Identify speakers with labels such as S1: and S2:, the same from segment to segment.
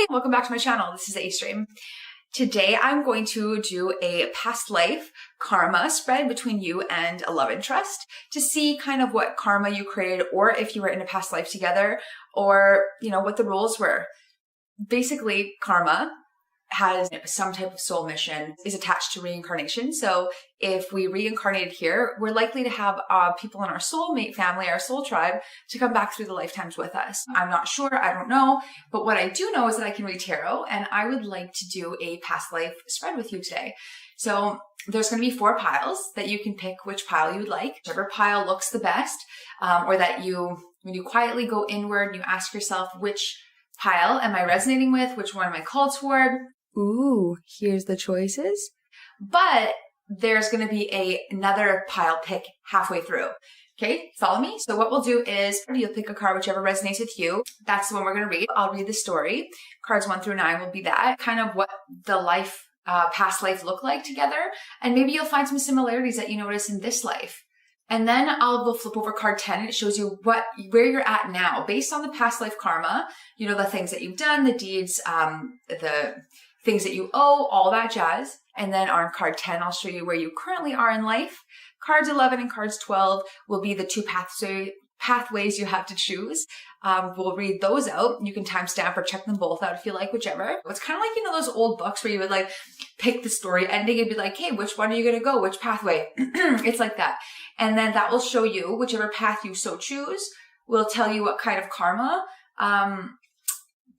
S1: welcome back to my channel. This is Astream. Today I'm going to do a past life karma spread between you and a love interest to see kind of what karma you created, or if you were in a past life together, or what the rules were. Basically, karma has some type of soul mission, is attached to reincarnation. So if we reincarnated here, we're likely to have people in our soulmate family, our soul tribe, to come back through the lifetimes with us. I'm not sure, I don't know, but what I do know is that I can read tarot, and I would like to do a past life spread with you today. So there's going to be 4 piles that you can pick which pile you would like, whichever pile looks the best, or that when you quietly go inward and you ask yourself, which pile am I resonating with? Which one am I called toward? Ooh, here's the choices. But there's going to be another pile pick halfway through. Okay, follow me? So what we'll do is you'll pick a card, whichever resonates with you. That's the one we're going to read. I'll read the story. Cards 1 through 9 will be that. Kind of what the past life look like together. And maybe you'll find some similarities that you notice in this life. And then we'll flip over card 10, and it shows you where you're at now based on the past life karma, the things that you've done, the deeds, the things that you owe, all that jazz. And then on card 10, I'll show you where you currently are in life. Cards 11 and cards 12 will be the 2 pathways you have to choose. We'll read those out. You can timestamp or check them both out if you like, whichever. It's kind of like, those old books where you would pick the story ending and be like, hey, which one are you going to go? Which pathway? It's like that. And then that will show you whichever path you so choose will tell you what kind of karma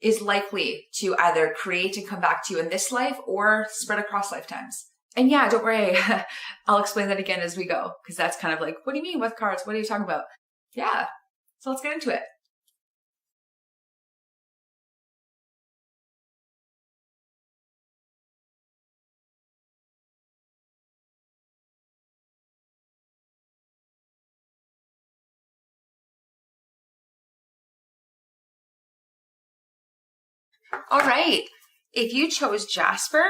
S1: is likely to either create and come back to you in this life or spread across lifetimes. And yeah, don't worry, I'll explain that again as we go, because that's kind of like, what do you mean with cards? What are you talking about? Yeah, so let's get into it. All right, if you chose Jasper,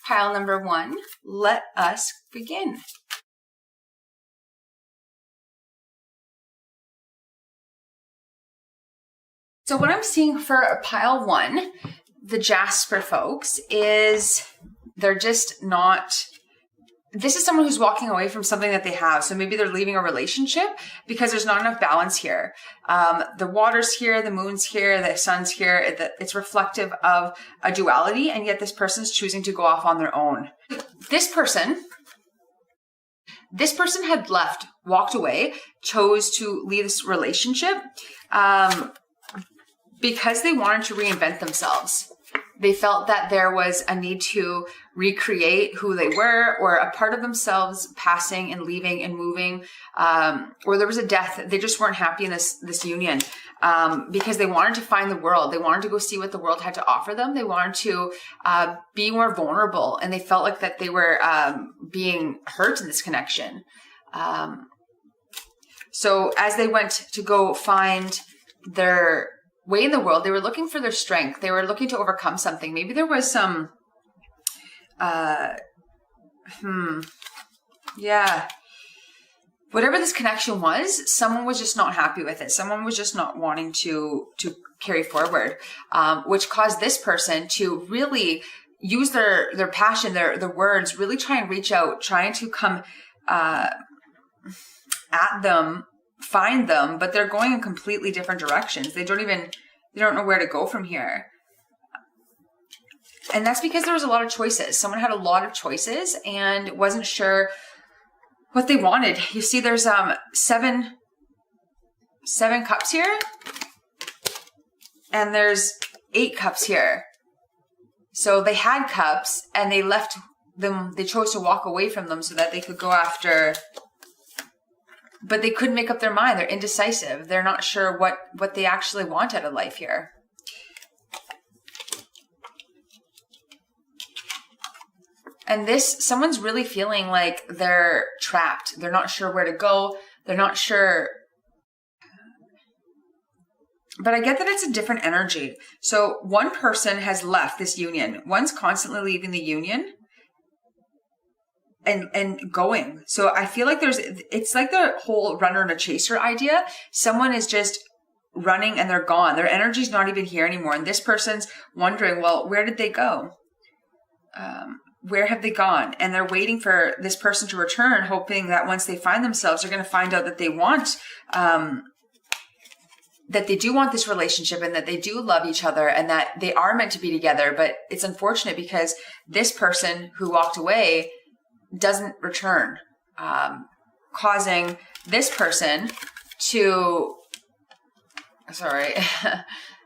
S1: pile number 1, let us begin. So what I'm seeing for pile 1, the Jasper folks, is they're just not... This is someone who's walking away from something that they have. So maybe they're leaving a relationship because there's not enough balance here. The water's here, the moon's here, the sun's here. It's reflective of a duality, and yet this person's choosing to go off on their own. This person had left, walked away, chose to leave this relationship because they wanted to reinvent themselves. They felt that there was a need to recreate who they were, or a part of themselves passing and leaving and moving, or there was a death. They just weren't happy in this union because they wanted to find the world. They wanted to go see what the world had to offer them. They wanted to be more vulnerable, and they felt like that they were being hurt in this connection. So as they went to go find their way in the world, they were looking for their strength. They were looking to overcome something. Maybe there was some, whatever this connection was, someone was just not happy with it. Someone was just not wanting to carry forward, which caused this person to really use their passion, their words, really try and reach out, trying to come at them, find them, but they're going in completely different directions. They don't know where to go from here. And that's because there was a lot of choices. Someone had a lot of choices and wasn't sure what they wanted. You see, there's 7 cups here, and there's 8 cups here. So they had cups and they left them. They chose to walk away from them so that they could go after. But they couldn't make up their mind. They're indecisive. They're not sure what they actually want out of life here. And someone's really feeling like they're trapped. They're not sure where to go. They're not sure. But I get that it's a different energy. So one person has left this union. One's constantly leaving the union and going. So I feel like it's like the whole runner and a chaser idea. Someone is just running and they're gone. Their energy's not even here anymore. And this person's wondering, well, where did they go? Where have they gone? And they're waiting for this person to return, hoping that once they find themselves, they're going to find out that they want, that they do want this relationship and that they do love each other and that they are meant to be together. But it's unfortunate because this person who walked away doesn't return, causing this person to,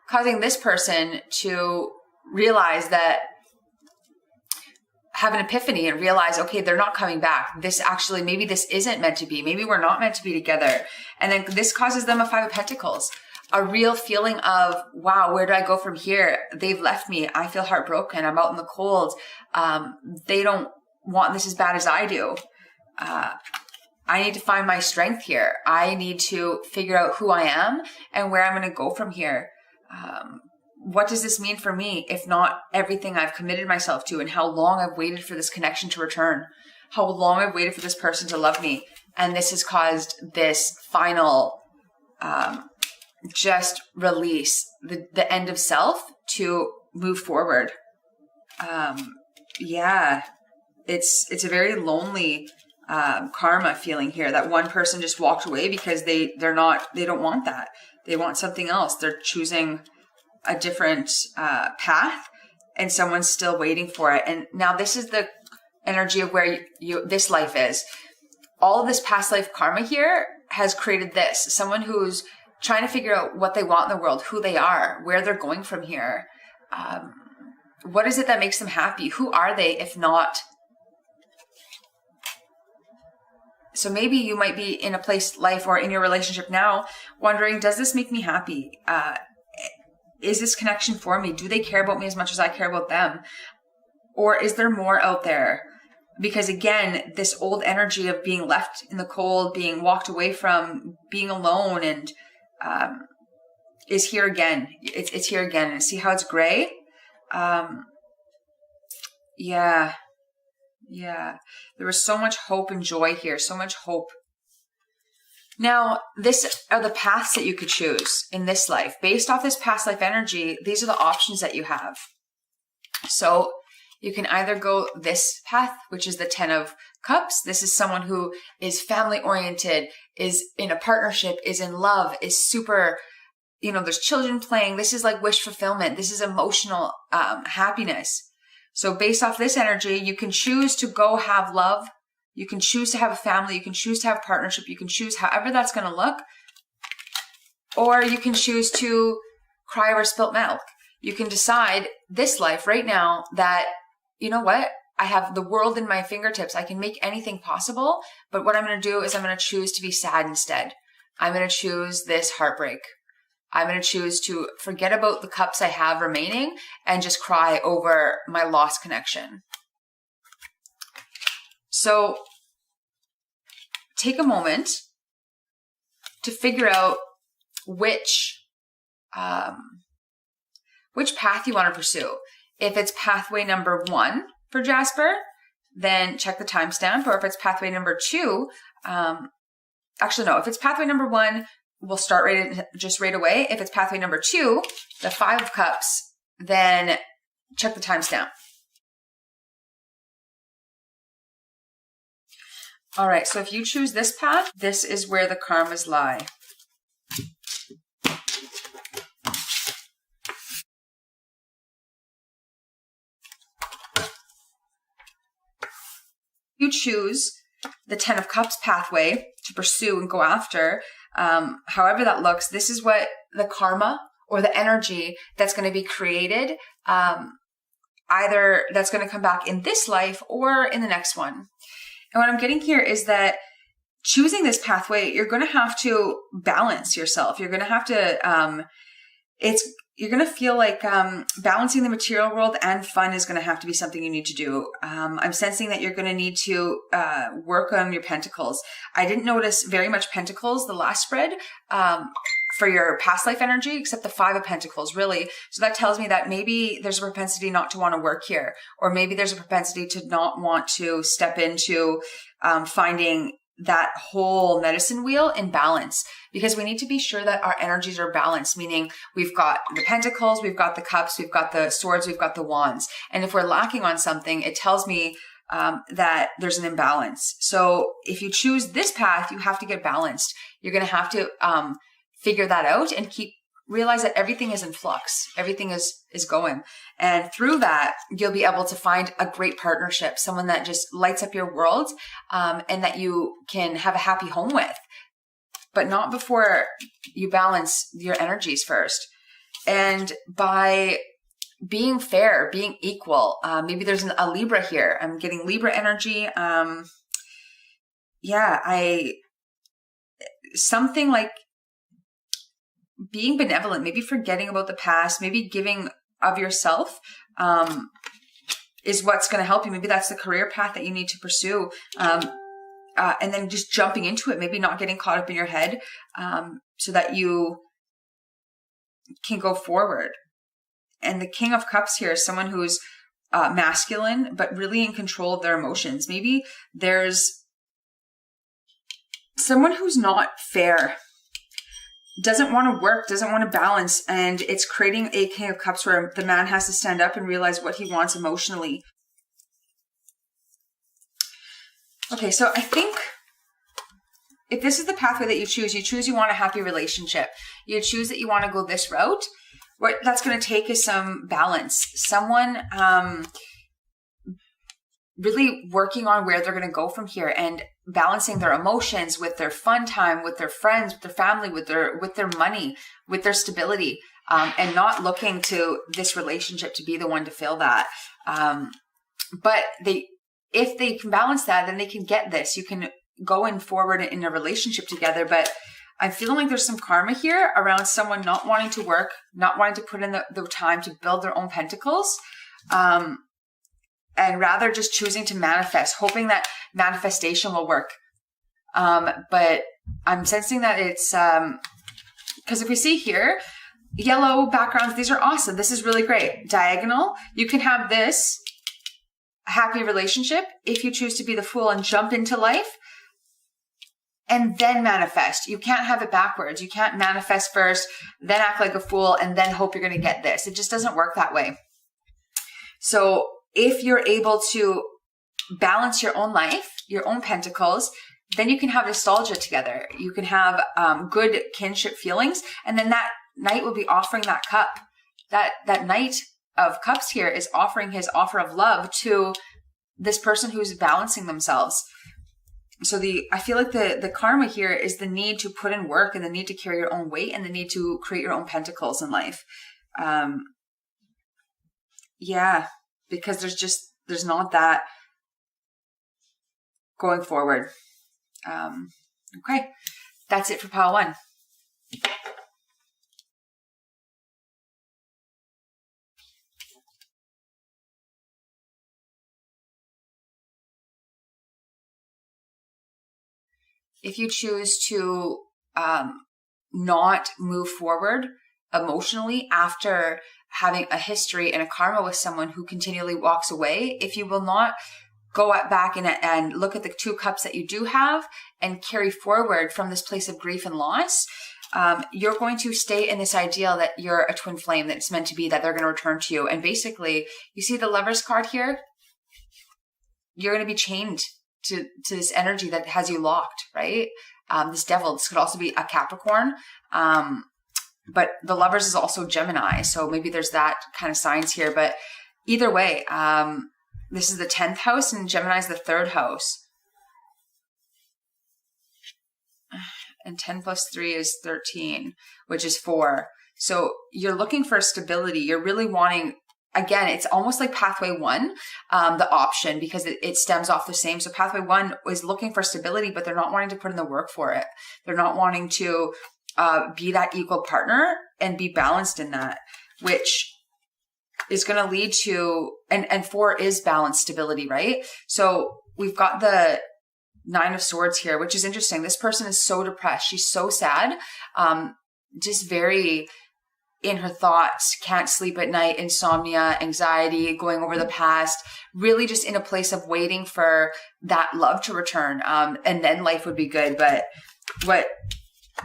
S1: causing this person to realize that, have an epiphany and realize, okay, they're not coming back. This actually, maybe this isn't meant to be. Maybe we're not meant to be together. And then this causes them a 5 of Pentacles, a real feeling of, wow, where do I go from here? They've left me. I feel heartbroken. I'm out in the cold. They don't want this as bad as I do. I need to find my strength here. I need to figure out who I am and where I'm going to go from here. What does this mean for me, if not everything I've committed myself to, and how long I've waited for this connection to return, how long I've waited for this person to love me. And this has caused this final, just release, the end of self to move forward. Yeah, it's a very lonely, karma feeling here, that one person just walked away because they don't want that. They want something else. They're choosing a different path, and someone's still waiting for it. And now this is the energy of where this life is. All of this past life karma here has created this. Someone who's trying to figure out what they want in the world, who they are, where they're going from here. What is it that makes them happy? Who are they if not? So maybe you might be in a place, life, or in your relationship now wondering, does this make me happy? Is this connection for me? Do they care about me as much as I care about them? Or is there more out there? Because again, this old energy of being left in the cold, being walked away from, being alone, and is here again. It's here again. And see how it's gray? Yeah. There was so much hope and joy here. So much hope. Now, this are the paths that you could choose in this life. Based off this past life energy, these are the options that you have. So you can either go this path, which is the 10 of Cups. This is someone who is family oriented, is in a partnership, is in love, is super, there's children playing. This is like wish fulfillment. This is emotional happiness. So based off this energy, you can choose to go have love. You can choose to have a family. You can choose to have partnership. You can choose however that's going to look. Or you can choose to cry over spilt milk. You can decide this life right now that, you know what? I have the world in my fingertips. I can make anything possible. But what I'm going to do is I'm going to choose to be sad instead. I'm going to choose this heartbreak. I'm going to choose to forget about the cups I have remaining and just cry over my lost connection. So take a moment to figure out which path you want to pursue. If it's pathway number 1 for Jasper, then check the timestamp. Or if it's pathway number 2, if it's pathway number 1, we'll start right away. If it's pathway number 2, the 5 of Cups, then check the timestamp. All right, so if you choose this path, this is where the karmas lie. You choose the 10 of Cups pathway to pursue and go after. However that looks, this is what the karma or the energy that's going to be created, either that's going to come back in this life or in the next one. And what I'm getting here is that choosing this pathway, you're going to have to balance yourself. You're going to have to, you're going to feel like balancing the material world and fun is going to have to be something you need to do. I'm sensing that you're going to need to work on your pentacles. I didn't notice very much pentacles the last spread for your past life energy, except the 5 of Pentacles, really. So that tells me that maybe there's a propensity not to want to work here, or maybe there's a propensity to not want to step into finding that whole medicine wheel in balance, because we need to be sure that our energies are balanced, meaning we've got the pentacles, we've got the cups, we've got the swords, we've got the wands. And if we're lacking on something, it tells me that there's an imbalance. So if you choose this path, you have to get balanced. You're going to have to figure that out and realize that everything is in flux. Everything is going. And through that, you'll be able to find a great partnership, someone that just lights up your world, and that you can have a happy home with, but not before you balance your energies first. And by being fair, being equal, maybe there's a Libra here. I'm getting Libra energy. Something like being benevolent, maybe forgetting about the past, maybe giving of yourself is what's going to help you. Maybe that's the career path that you need to pursue. And then just jumping into it, maybe not getting caught up in your head, so that you can go forward. And the King of Cups here is someone who's masculine, but really in control of their emotions. Maybe there's someone who's not fair, doesn't want to work, doesn't want to balance, and it's creating a King of Cups where the man has to stand up and realize what he wants emotionally. Okay, so I think if this is the pathway that you choose you want a happy relationship. You choose that you want to go this route. What that's going to take is some balance. Someone really working on where they're going to go from here and balancing their emotions with their fun time, with their friends, with their family, with their money, with their stability, and not looking to this relationship to be the one to fill that. But if they can balance that, then they can get this. You can go in forward in a relationship together. But I'm feeling like there's some karma here around someone not wanting to work, not wanting to put in the time to build their own pentacles, and rather just choosing to manifest, hoping that manifestation will work. But I'm sensing that it's, because if we see here, yellow backgrounds, these are awesome. This is really great. Diagonal, you can have this happy relationship if you choose to be the Fool and jump into life and then manifest. You can't have it backwards. You can't manifest first, then act like a fool, and then hope you're going to get this. It just doesn't work that way. So if you're able to balance your own life, your own pentacles, then you can have nostalgia together. You can have good kinship feelings. And then that knight will be offering that cup. That Knight of Cups here is offering his offer of love to this person who's balancing themselves. So I feel like the karma here is the need to put in work and the need to carry your own weight and the need to create your own pentacles in life. Because there's not that going forward. Okay, that's it for pile one. If you choose to not move forward emotionally after having a history and a karma with someone who continually walks away, if you will not go back and look at the two cups that you do have and carry forward from this place of grief and loss, you're going to stay in this ideal that you're a twin flame, that it's meant to be, that they're going to return to you. And basically, you see the Lover's card here? You're going to be chained to this energy that has you locked, right? This Devil, this could also be a Capricorn. But the Lovers is also Gemini. So maybe there's that kind of signs here. But either way, this is the 10th house and Gemini is the 3rd house. And 10 plus 3 is 13, which is 4. So you're looking for stability. You're really wanting, again, it's almost like pathway 1, the option, because it stems off the same. So pathway 1 is looking for stability, but they're not wanting to put in the work for it. They're not wanting to be that equal partner and be balanced in that, which is going to lead to, and 4 is balanced stability, right? So we've got the 9 of Swords here, which is interesting. This person is so depressed. She's so sad. Just very in her thoughts, can't sleep at night, insomnia, anxiety, going over the past, really just in a place of waiting for that love to return. And then life would be good. But what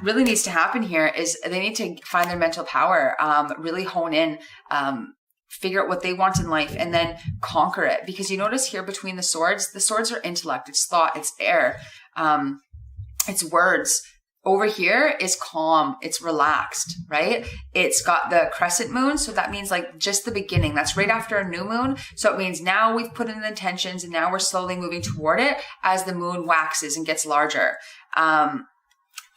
S1: really needs to happen here is they need to find their mental power, really hone in, figure out what they want in life, and then conquer it. Because you notice here between the swords are intellect, it's thought, it's air, it's words. Over here is calm, it's relaxed, right? It's got the crescent moon, so that means like just the beginning. That's right after a new moon. So it means now we've put in intentions and now we're slowly moving toward it as the moon waxes and gets larger. And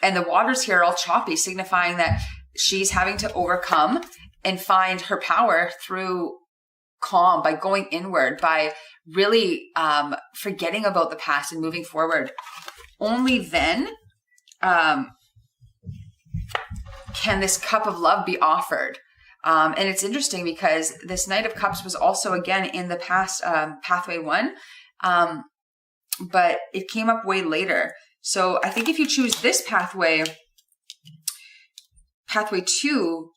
S1: the waters here are all choppy, signifying that she's having to overcome and find her power through calm, by going inward, by really forgetting about the past and moving forward. Only then can this cup of love be offered. And it's interesting because this Knight of Cups was also again in the past Pathway 1, but it came up way later. So I think if you choose this pathway, Pathway 2,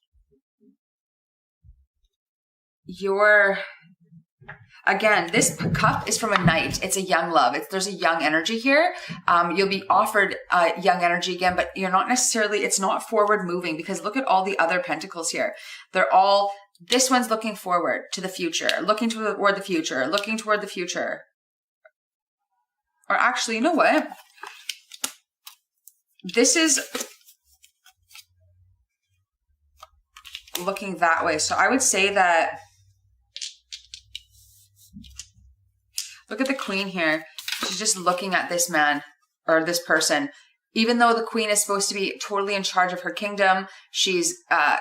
S1: again, this cup is from a knight. It's a young love. There's a young energy here. You'll be offered young energy again, but you're not necessarily, it's not forward moving, because look at all the other pentacles here. They're all, this one's looking forward to the future, looking toward the future, looking toward the future. Or actually, you know what? This is looking that way. So I would say that, look at the Queen here. She's just looking at this man or this person. Even though the Queen is supposed to be totally in charge of her kingdom, she's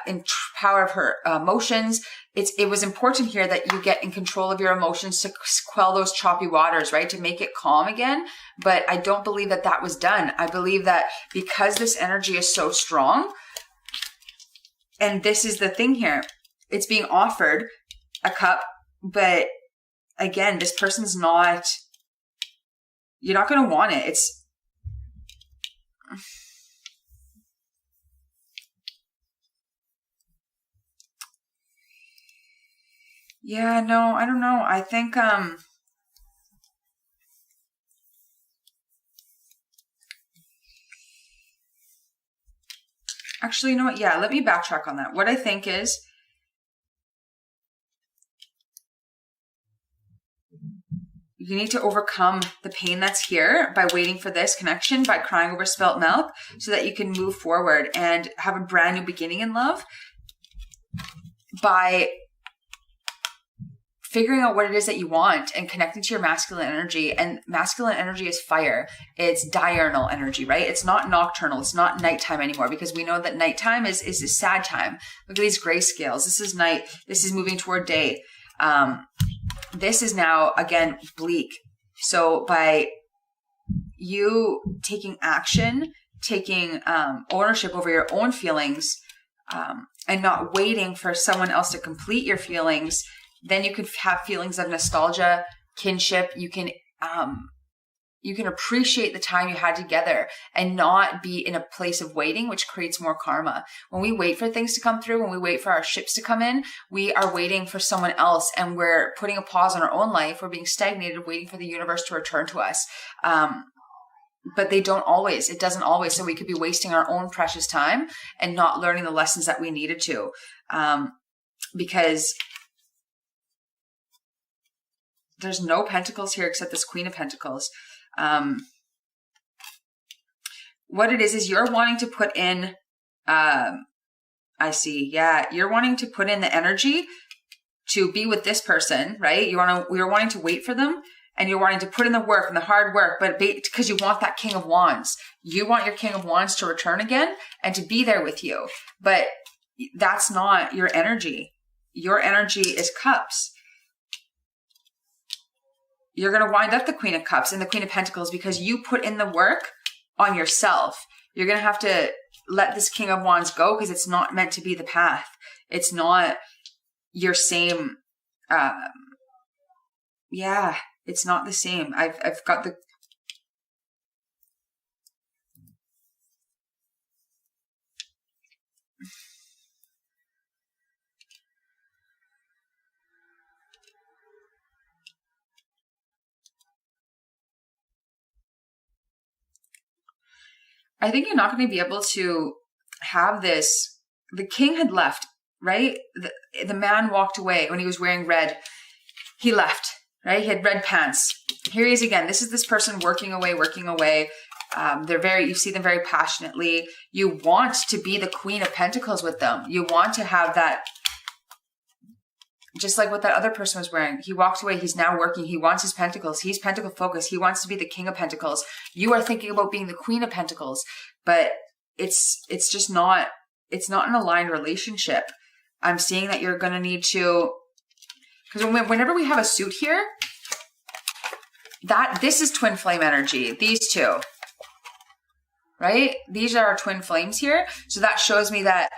S1: in power of her emotions. It was important here that you get in control of your emotions to quell those choppy waters, right? To make it calm again. But I don't believe that that was done. I believe that because this energy is so strong, and this is the thing here, it's being offered a cup, but again, this person's not, you're not going to want it. It's, yeah, no, I don't know. I think, actually, you know what? Yeah, let me backtrack on that. What I think is, you need to overcome the pain that's here by waiting for this connection, by crying over spilt milk, so that you can move forward and have a brand new beginning in love, by figuring out what it is that you want and connecting to your masculine energy. And masculine energy is fire. It's diurnal energy, right? It's not nocturnal. It's not nighttime anymore, because we know that nighttime is a sad time. Look at these gray scales. This is night. This is moving toward day. This is now, again, bleak. So by you taking action, taking ownership over your own feelings, and not waiting for someone else to complete your feelings, then you could have feelings of nostalgia, kinship. You can appreciate the time you had together and not be in a place of waiting, which creates more karma. When we wait for things to come through, when we wait for our ships to come in, we are waiting for someone else, and we're putting a pause on our own life. We're being stagnated, waiting for the universe to return to us. But they don't always. It doesn't always. So we could be wasting our own precious time and not learning the lessons that we needed to. Because there's no pentacles here except this Queen of Pentacles. What it is you're wanting to put in, I see. Yeah. You're wanting to put in the energy to be with this person, right? You're wanting to wait for them, and you're wanting to put in the work and the hard work, but because you want that King of Wands, you want your King of Wands to return again and to be there with you. But that's not your energy. Your energy is Cups. You're going to wind up the Queen of Cups and the Queen of Pentacles because you put in the work on yourself. You're going to have to let this King of Wands go because it's not meant to be the path. It's not your same, yeah, it's not the same. I've got the, I think you're not going to be able to have this. The king had left, right? The man walked away when he was wearing red. He left, right? He had red pants. Here he is again. This is this person working away, working away. You see them very passionately. You want to be the Queen of Pentacles with them. You want to have that, just like what that other person was wearing. He walked away. He's now working. He wants his pentacles. He's pentacle focused. He wants to be the King of Pentacles. You are thinking about being the Queen of Pentacles, but it's just not, it's not an aligned relationship. I'm seeing that you're going to need to, because whenever we have a suit here, this is twin flame energy. These two, right? These are our twin flames here. So that shows me that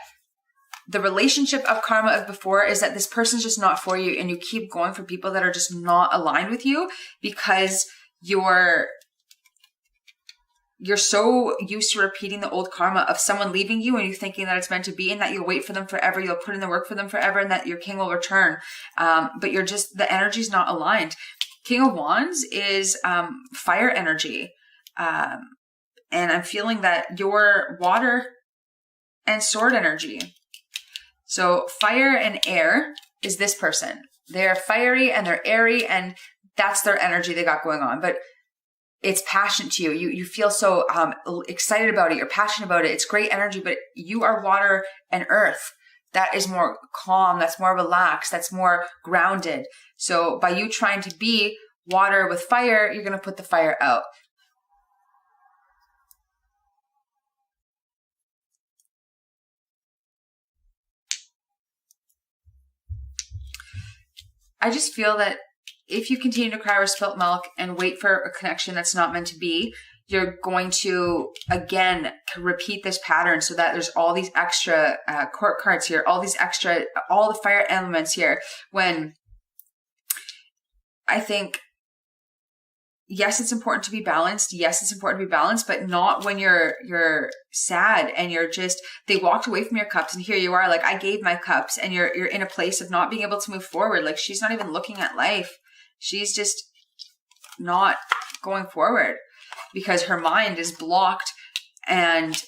S1: the relationship of karma of before is that this person's just not for you, and you keep going for people that are just not aligned with you because you're so used to repeating the old karma of someone leaving you and you thinking that it's meant to be and that you'll wait for them forever, you'll put in the work for them forever, and that your king will return. But you're just, the energy's not aligned. King of Wands is fire energy. And I'm feeling that you're water and sword energy. So fire and air is this person. They're fiery and they're airy, and that's their energy they got going on. But it's passionate to you. You feel so excited about it. You're passionate about it. It's great energy, but you are water and earth. That is more calm. That's more relaxed. That's more grounded. So by you trying to be water with fire, you're going to put the fire out. I just feel that if you continue to cry over spilt milk and wait for a connection that's not meant to be, you're going to, again, repeat this pattern so that there's all these extra court cards here, all the fire elements here. When I think, yes, it's important to be balanced. Yes, it's important to be balanced, but not when you're sad and they walked away from your cups and here you are, like, I gave my cups, and you're in a place of not being able to move forward. Like, she's not even looking at life. She's just not going forward because her mind is blocked and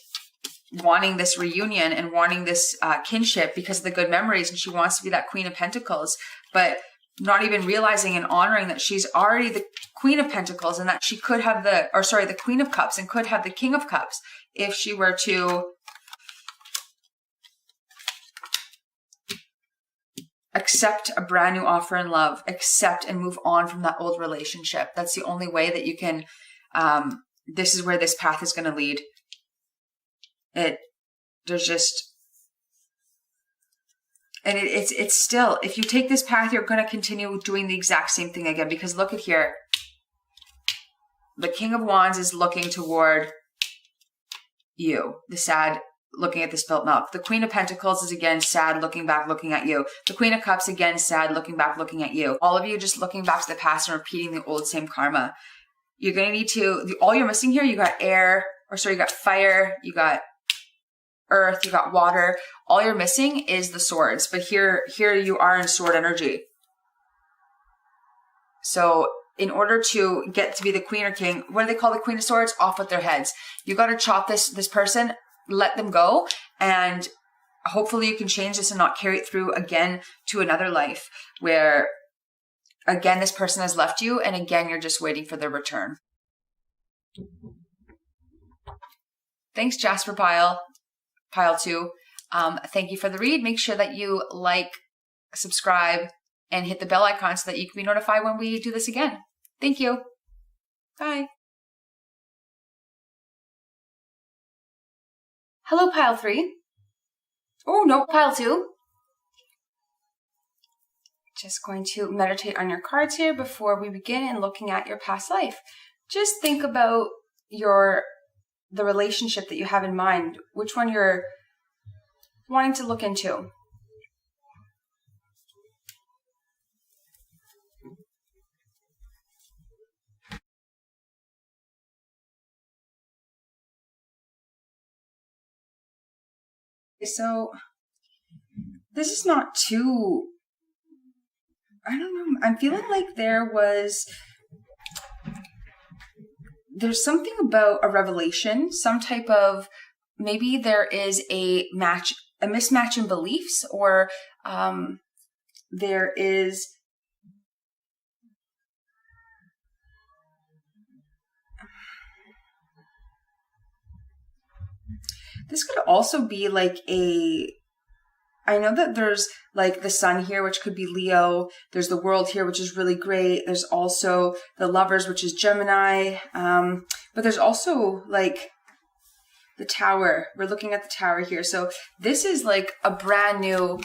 S1: wanting this reunion and wanting this kinship because of the good memories. And she wants to be that Queen of Pentacles, but not even realizing and honoring that she's already the Queen of Pentacles and that she could have the Queen of Cups and could have the King of Cups if she were to accept a brand new offer in love, accept and move on from that old relationship. That's the only way that you can, this is where this path is going to lead. It's still, if you take this path, you're going to continue doing the exact same thing again, because look at here. The King of Wands is looking toward you, the sad, looking at the spilt milk. The Queen of Pentacles is again sad, looking back, looking at you. The Queen of Cups again sad, looking back, looking at you. All of you just looking back to the past and repeating the old same karma. You're going to need to, all you're missing here, you got you got fire, you got earth, you got water. All you're missing is the swords, but here you are in sword energy. So in order to get to be the queen or king, what do they call the Queen of Swords? Off with their heads. You got to chop this person, let them go, and hopefully you can change this and not carry it through again to another life where again this person has left you and again you're just waiting for their return. Thanks, Jasper Pile 2. Thank you for the read. Make sure that you like, subscribe, and hit the bell icon so that you can be notified when we do this again. Thank you. Bye. Hello, Pile 3. Oh, no, Pile 2. Just going to meditate on your cards here before we begin and looking at your past life. Just think about the relationship that you have in mind, which one you're wanting to look into. So this is not too, I don't know. I'm feeling like there was there's something about a revelation, some type of, maybe there is a mismatch in beliefs, or there is this could also be like I know that there's like the sun here, which could be Leo. There's the world here, which is really great. There's also the lovers, which is Gemini. But there's also like the tower. We're looking at the tower here. So this is like a brand new,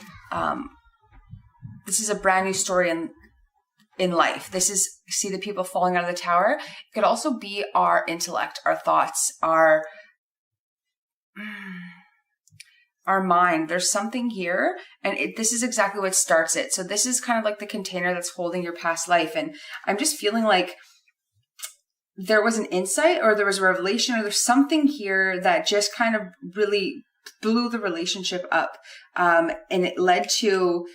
S1: story in life. This is, see the people falling out of the tower. It could also be our intellect, our thoughts, our mind. There's something here, and this is exactly what starts it. So this is kind of like the container that's holding your past life. And I'm just feeling like there was an insight, or there was a revelation, or there's something here that just kind of really blew the relationship up. And it led to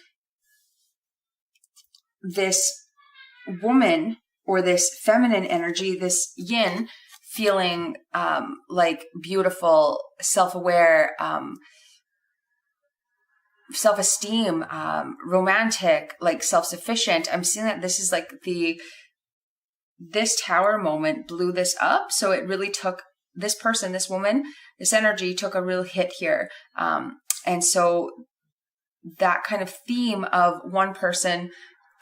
S1: this woman, or this feminine energy, this yin, feeling like beautiful, self-aware, self-esteem, romantic, like self-sufficient. I'm seeing that this is like this tower moment blew this up. So it really took this person, this woman, this energy took a real hit here. And so that kind of theme of one person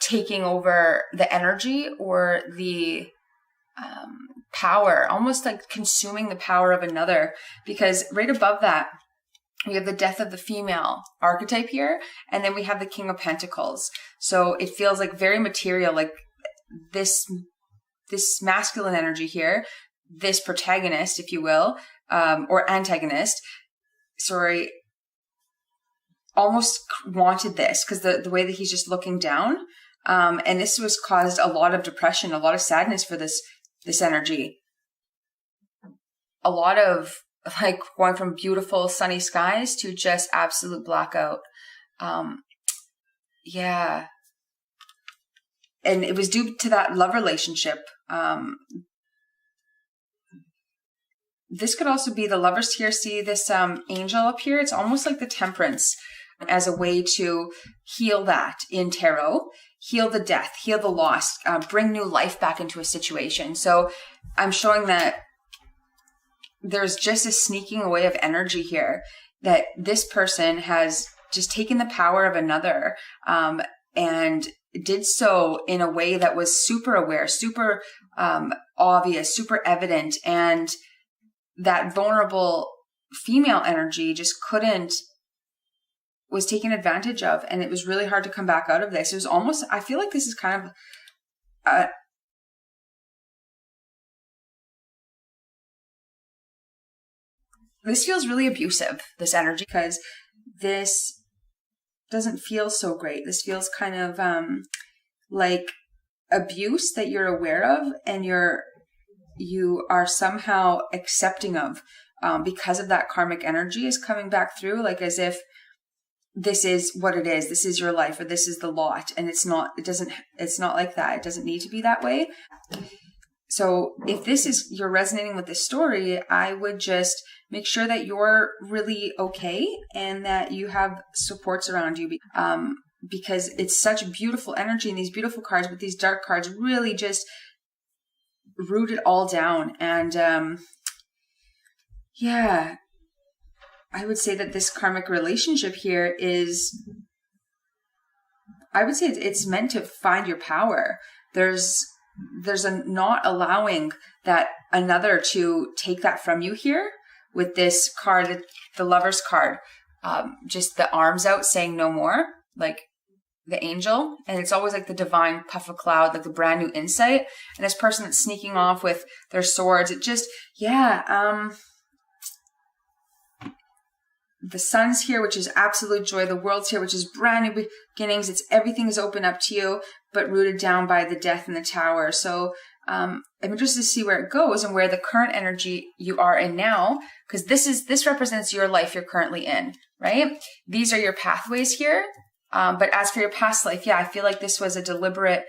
S1: taking over the energy, or the power, almost like consuming the power of another, because right above that, we have the death of the female archetype here, and then we have the King of Pentacles. So it feels like very material, like this masculine energy here, this protagonist, if you will, or antagonist, sorry, almost wanted this, because the way that he's just looking down, and this was caused a lot of depression, a lot of sadness for this energy. A lot of like going from beautiful sunny skies to just absolute blackout. Yeah. And it was due to that love relationship. This could also be the lovers here. See this angel up here? It's almost like the Temperance, as a way to heal that in tarot, heal the death, heal the loss, bring new life back into a situation. So I'm showing that there's just a sneaking away of energy here, that this person has just taken the power of another, and did so in a way that was super aware, super obvious, super evident. And that vulnerable female energy just was taken advantage of. And it was really hard to come back out of this. It was almost, I feel like this is kind of this feels really abusive, this energy, because this doesn't feel so great. This feels kind of like abuse that you're aware of, and you are somehow accepting of, because of that karmic energy is coming back through, like as if this is what it is. This is your life, or this is the lot. And it's not like that. It doesn't need to be that way. So if you're resonating with this story, I would just make sure that you're really okay, and that you have supports around you, because it's such beautiful energy, and these beautiful cards, but these dark cards really just root it all down. And yeah, I would say that this karmic relationship here is, I would say it's meant to find your power. There's a not allowing that another to take that from you here with this card, the Lover's card, just the arms out saying no more, like the angel. And it's always like the divine puff of cloud, like the brand new insight. And this person that's sneaking off with their swords, it just, yeah. The sun's here, which is absolute joy. The world's here, which is brand new beginnings. Everything is open up to you, but rooted down by the death in the tower. So I'm interested to see where it goes, and where the current energy you are in now, because this represents your life you're currently in, right? These are your pathways here. But as for your past life, yeah, I feel like this was a deliberate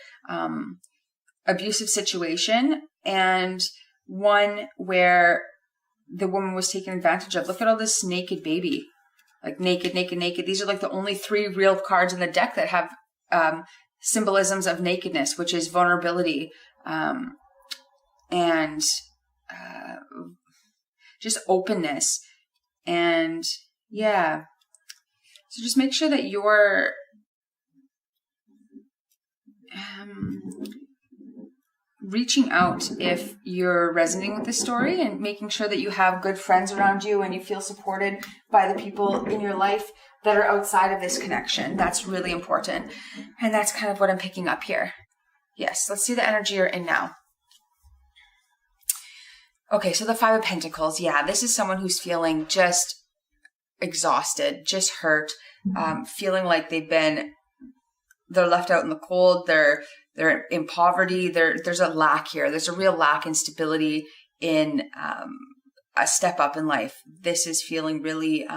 S1: abusive situation. And one where the woman was taken advantage of. Look at all this naked baby. Like naked, naked, naked. These are like the only 3 real cards in the deck that have symbolisms of nakedness, which is vulnerability and just openness. And yeah. So just make sure that you're reaching out if you're resonating with this story, and making sure that you have good friends around you and you feel supported by the people in your life that are outside of this connection. That's really important. And that's kind of what I'm picking up here. Yes, let's see the energy you're in now. Okay, so the 5 of Pentacles. Yeah, this is someone who's feeling just exhausted, just hurt, feeling like they're left out in the cold, they're in poverty, there's a lack here. There's a real lack in stability, in a step up in life. This is feeling really,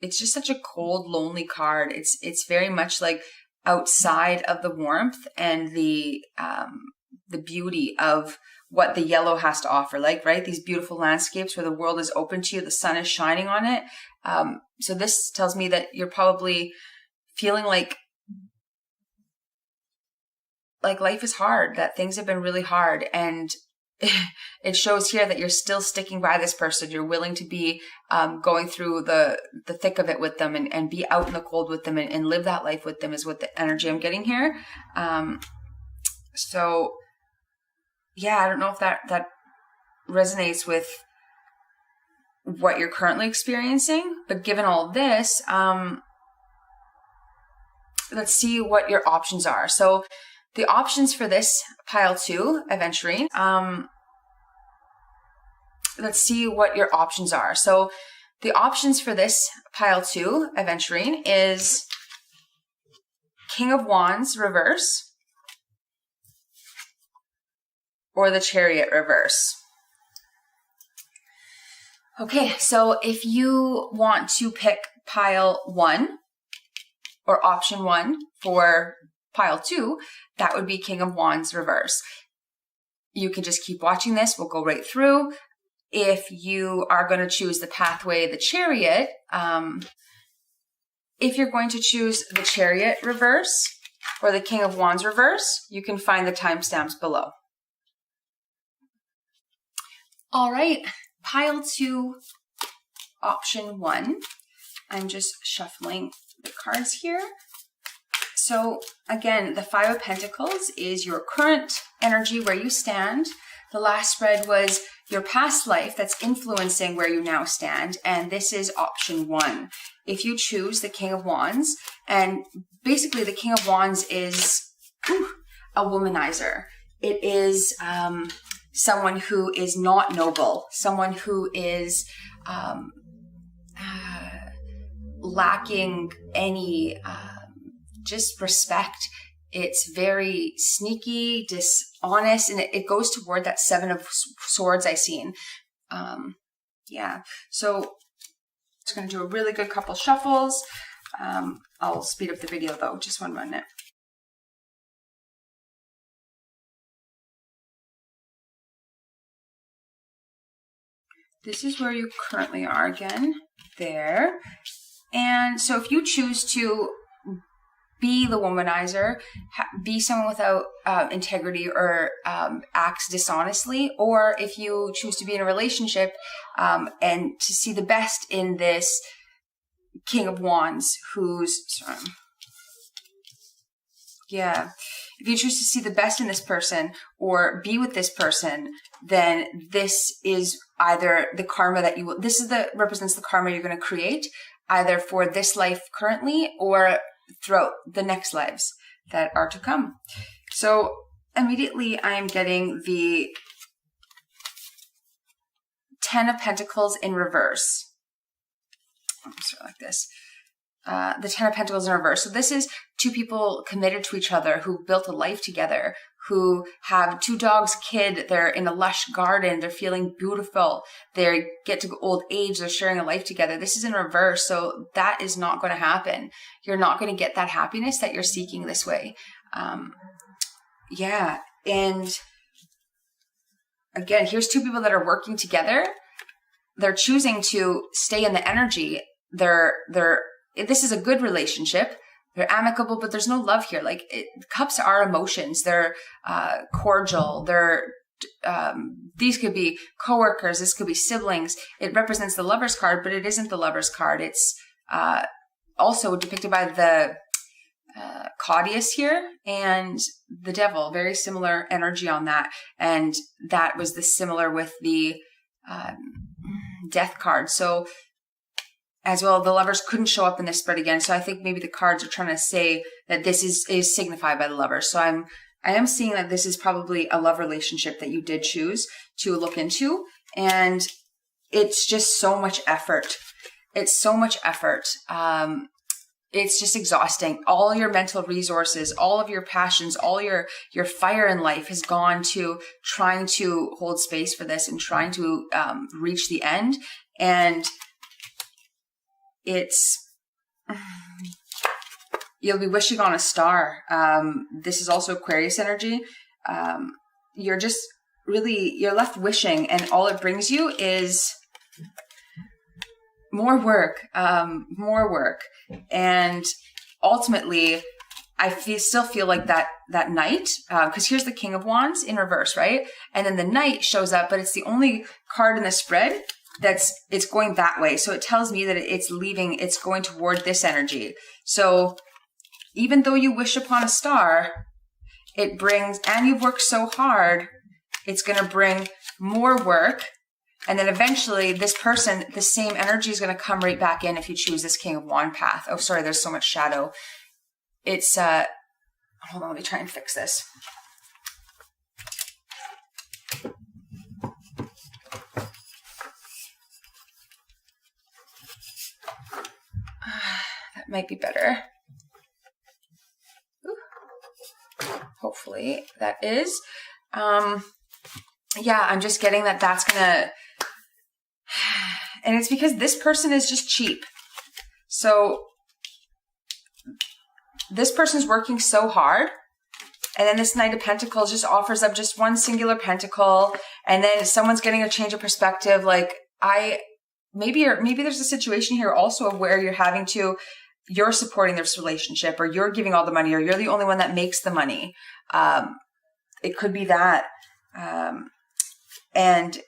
S1: it's just such a cold, lonely card. It's very much like outside of the warmth and the beauty of what the yellow has to offer, like, right? These beautiful landscapes where the world is open to you, the sun is shining on it. So this tells me that you're probably feeling like life is hard, that things have been really hard. And it shows here that you're still sticking by this person. You're willing to be going through the thick of it with them, and be out in the cold with them, and live that life with them, is what the energy I'm getting here. So yeah, I don't know if that resonates with what you're currently experiencing, but given all this, let's see what your options are. So the options for this pile 2, Aventurine, let's see what your options are. So the options for this pile 2, Aventurine, is King of Wands reverse, or the Chariot reverse. Okay, so if you want to pick pile 1 or option 1 for pile 2, that would be King of Wands reverse. You can just keep watching this. We'll go right through. If you are going to choose the pathway, the Chariot, if you're going to choose the Chariot reverse or the King of Wands reverse, you can find the timestamps below. All right, pile 2, option 1. I'm just shuffling the cards here. So again, the 5 of Pentacles is your current energy, where you stand. The last spread was your past life that's influencing where you now stand. And this is option 1. If you choose the King of Wands, and basically the King of Wands is a womanizer. It is someone who is not noble, someone who is lacking any just respect. It's very sneaky, dishonest, and it goes toward that 7 of Swords I seen. Yeah, so it's going to do a really good couple shuffles. I'll speed up the video though, just 1 minute. This is where you currently are again, there. And so if you choose to be the womanizer, be someone without integrity or acts dishonestly, or if you choose to be in a relationship and to see the best in this King of Wands who's, yeah, if you choose to see the best in this person or be with this person, then this is either the karma that you will, represents the karma you're going to create, either for this life currently or throughout the next lives that are to come. So immediately I am getting the 10 of Pentacles in reverse. Sort of like this. The 10 of Pentacles in reverse. So this is 2 people committed to each other who built a life together, who have 2 dogs, kid, they're in a lush garden, they're feeling beautiful, they get to old age, they're sharing a life together. This is in reverse, so that is not going to happen. You're not going to get that happiness that you're seeking this way. Yeah, And again, here's two people that are working together. They're choosing to stay in the energy. This is a good relationship. They're amicable, but there's no love here. Like cups are emotions. They're cordial. These could be coworkers. This could be siblings. It represents the Lover's card, but it isn't the Lover's card. It's also depicted by the Claudius here and the Devil. Very similar energy on that. And that was similar with the Death card. So as well, the Lovers couldn't show up in this spread again. So I think maybe the cards are trying to say that this is signified by the Lovers. So I am seeing that this is probably a love relationship that you did choose to look into. And it's just so much effort. It's so much effort. It's just exhausting. All your mental resources, all of your passions, all your fire in life has gone to trying to hold space for this and trying to reach the end. And you'll be wishing on a star. This is also Aquarius energy. You're left wishing, and all it brings you is more work. And ultimately, I still feel like that Knight, because here's the King of Wands in reverse, right? And then the Knight shows up, but it's the only card in the spread it's going that way. So it tells me that it's going toward this energy. So even though you wish upon a star, it brings, and you've worked so hard, it's going to bring more work. And then eventually this person, the same energy is going to come right back in if you choose this King of Wand path. Oh, sorry, there's so much shadow. It's, hold on, let me try and fix this. That might be better. Ooh. Hopefully that is. Yeah, I'm just getting that's gonna, and it's because this person is just cheap. So this person's working so hard, and then this Knight of Pentacles just offers up just one singular pentacle, and then someone's getting a change of perspective. Like maybe there's a situation here also of where you're supporting this relationship, or you're giving all the money, or you're the only one that makes the money. It could be that. And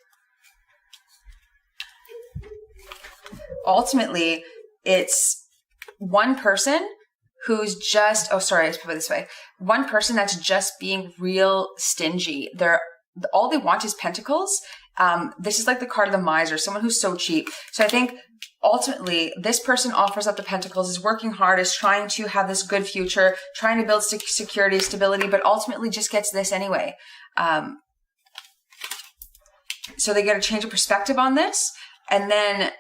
S1: ultimately, it's one person who's just, let's put it this way. One person that's just being real stingy. All they want is pentacles. This is like the card of the miser, someone who's so cheap. So I think ultimately this person offers up the pentacles, is working hard, is trying to have this good future, trying to build security, stability, but ultimately just gets this anyway. So they get a change of perspective on this, and then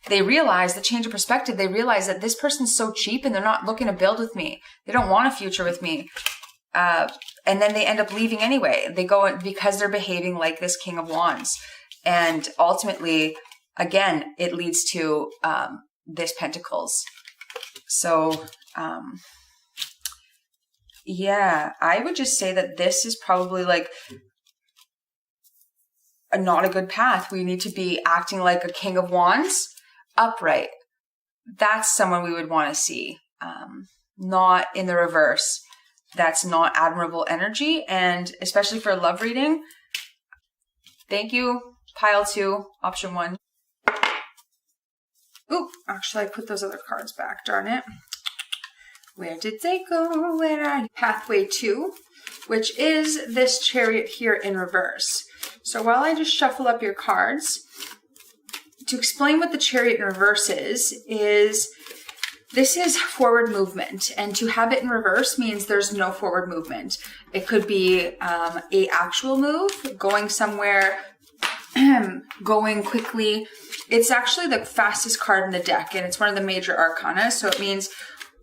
S1: they realize the change of perspective. They realize that this person's so cheap and they're not looking to build with me. They don't want a future with me. And then they end up leaving anyway. They go because they're behaving like this King of Wands. And ultimately, again, it leads to this Pentacles. So, yeah, I would just say that this is probably like not a good path. We need to be acting like a King of Wands, upright. That's someone we would want to see, not in the reverse. That's not admirable energy. And especially for a love reading, thank you, pile 2, option 1. Ooh, actually I put those other cards back, darn it. Where did they go? Where are you? Pathway 2, which is this Chariot here in reverse. So while I just shuffle up your cards, to explain what the Chariot in reverse is this is forward movement, and to have it in reverse means there's no forward movement. It could be a actual move, going somewhere, going quickly. It's actually the fastest card in the deck, and it's one of the major arcana, so it means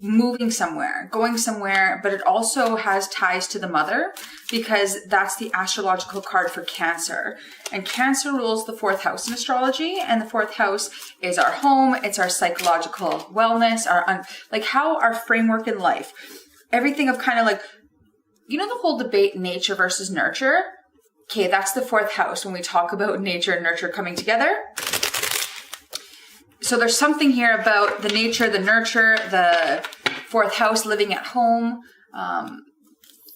S1: moving somewhere, going somewhere, but it also has ties to the mother because that's the astrological card for Cancer. And Cancer rules the 4th house in astrology, and the 4th house is our home, it's our psychological wellness, like how our framework in life, everything of kind of like you know the whole debate, nature versus nurture? Okay, that's the 4th house when we talk about nature and nurture coming together. So there's something here about the nature, the nurture, the 4th house, living at home,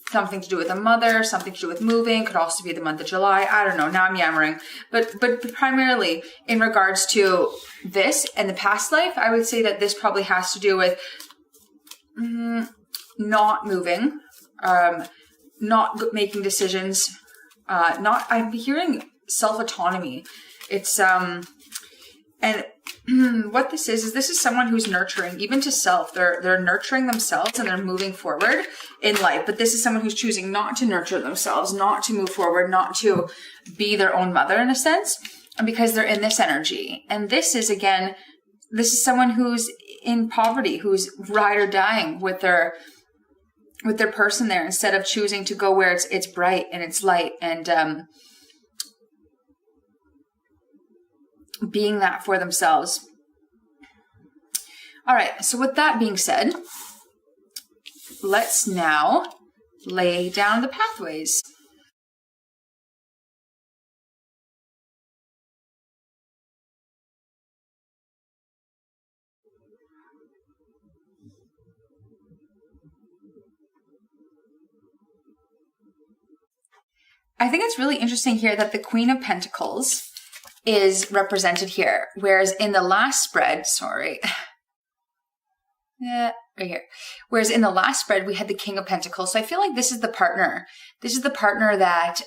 S1: something to do with a mother, something to do with moving, could also be the month of July. I don't know. Now I'm yammering. But primarily in regards to this and the past life, I would say that this probably has to do with not moving, not making decisions, I'm hearing self-autonomy. It's, and what this is someone who's nurturing, even to self. They're nurturing themselves and they're moving forward in life. But this is someone who's choosing not to nurture themselves, not to move forward, not to be their own mother in a sense, and because they're in this energy. And this is, again, this is someone who's in poverty, who's ride or dying with their person there, instead of choosing to go where it's bright and it's light and being that for themselves. All right, so with that being said, let's now lay down the pathways. I think it's really interesting here that the Queen of Pentacles is represented here, whereas in the last spread, right here, whereas in the last spread we had the King of Pentacles. So I feel like this is the partner. This is the partner that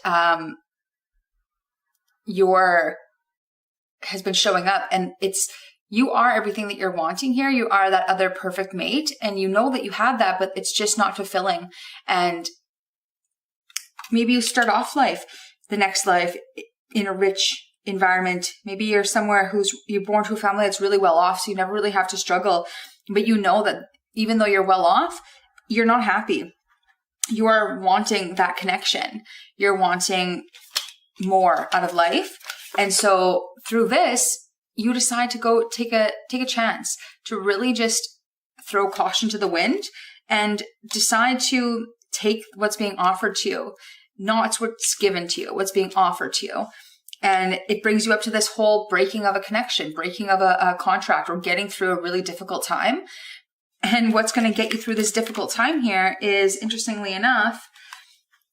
S1: has been showing up, and you are everything that you're wanting here. You are that other perfect mate, and you know that you have that, but it's just not fulfilling. And maybe you start off the next life in a rich environment. Maybe you're somewhere you're born to a family that's really well off, so you never really have to struggle. But you know that even though you're well off, you're not happy. You are wanting that connection. You're wanting more out of life. And so through this, you decide to go take a chance to really just throw caution to the wind and decide to take what's being offered to you, not what's given to you, what's being offered to you. And it brings you up to this whole breaking of a connection, breaking of a contract, or getting through a really difficult time. And what's going to get you through this difficult time here is, interestingly enough,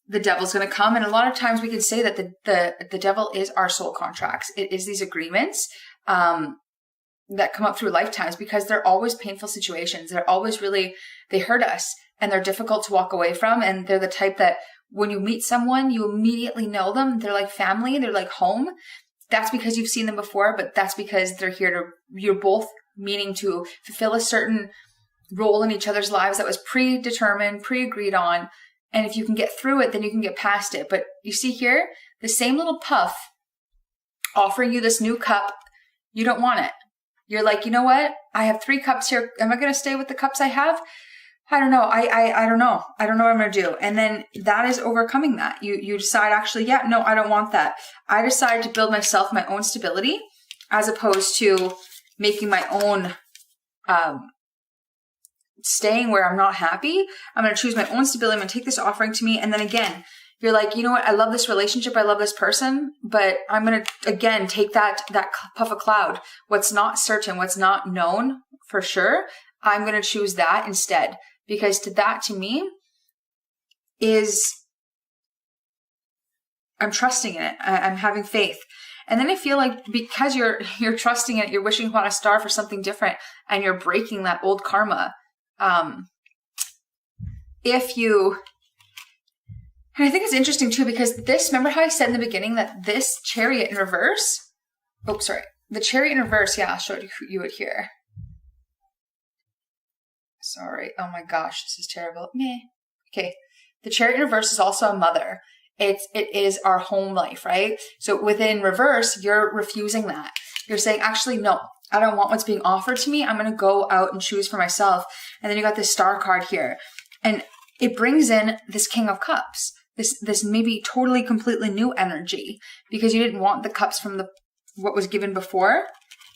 S1: the devil's going to come. And a lot of times we can say that the devil is our soul contracts. It is these agreements that come up through lifetimes, because they're always painful situations. They're always they hurt us, and they're difficult to walk away from. And they're the type that when you meet someone, you immediately know them. They're like family. They're like home. That's because you've seen them before, but that's because they're here you're both meaning to fulfill a certain role in each other's lives that was predetermined, pre-agreed on. And if you can get through it, then you can get past it. But you see here, the same little puff offering you this new cup, you don't want it. You're like, you know what? I have 3 cups here. Am I going to stay with the cups I have? I don't know. I don't know. I don't know what I'm going to do. And then that is overcoming that. You decide, actually, yeah, no, I don't want that. I decided to build myself my own stability, as opposed to making my own, staying where I'm not happy. I'm going to choose my own stability. I'm going to take this offering to me. And then again, you're like, you know what? I love this relationship. I love this person, but I'm going to, again, take that puff of cloud. What's not certain, what's not known for sure, I'm going to choose that instead. Because to me I'm trusting in it. I'm having faith. And then I feel like because you're trusting in it, you're wishing upon a star for something different, and you're breaking that old karma. And I think it's interesting too, because remember how I said in the beginning that this Chariot in reverse, the Chariot in reverse, yeah, I'll show you it here. Sorry. Oh my gosh, this is terrible. Meh. Okay. The Chariot in reverse is also a mother. It is our home life, right? So within reverse, you're refusing that. You're saying, actually, no, I don't want what's being offered to me. I'm going to go out and choose for myself. And then you got this Star card here. And it brings in this King of Cups, this maybe totally, completely new energy, because you didn't want the cups from what was given before.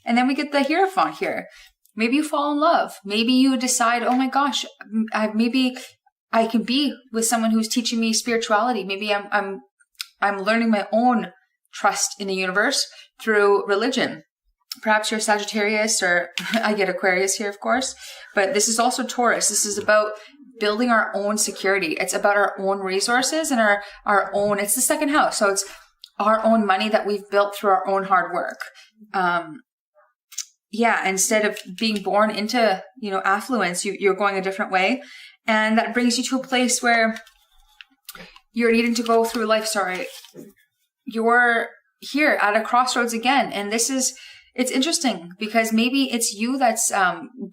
S1: And then we get the Hierophant here. Maybe you fall in love. Maybe you decide, oh my gosh, maybe I can be with someone who's teaching me spirituality. Maybe I'm learning my own trust in the universe through religion. Perhaps you're Sagittarius, or I get Aquarius here, of course, but this is also Taurus. This is about building our own security. It's about our own resources and our own, it's the second house. So it's our own money that we've built through our own hard work. Instead of being born into, affluence, you're going a different way. And that brings you to a place where you're needing to go through life. You're here at a crossroads again. And it's interesting because maybe it's you that's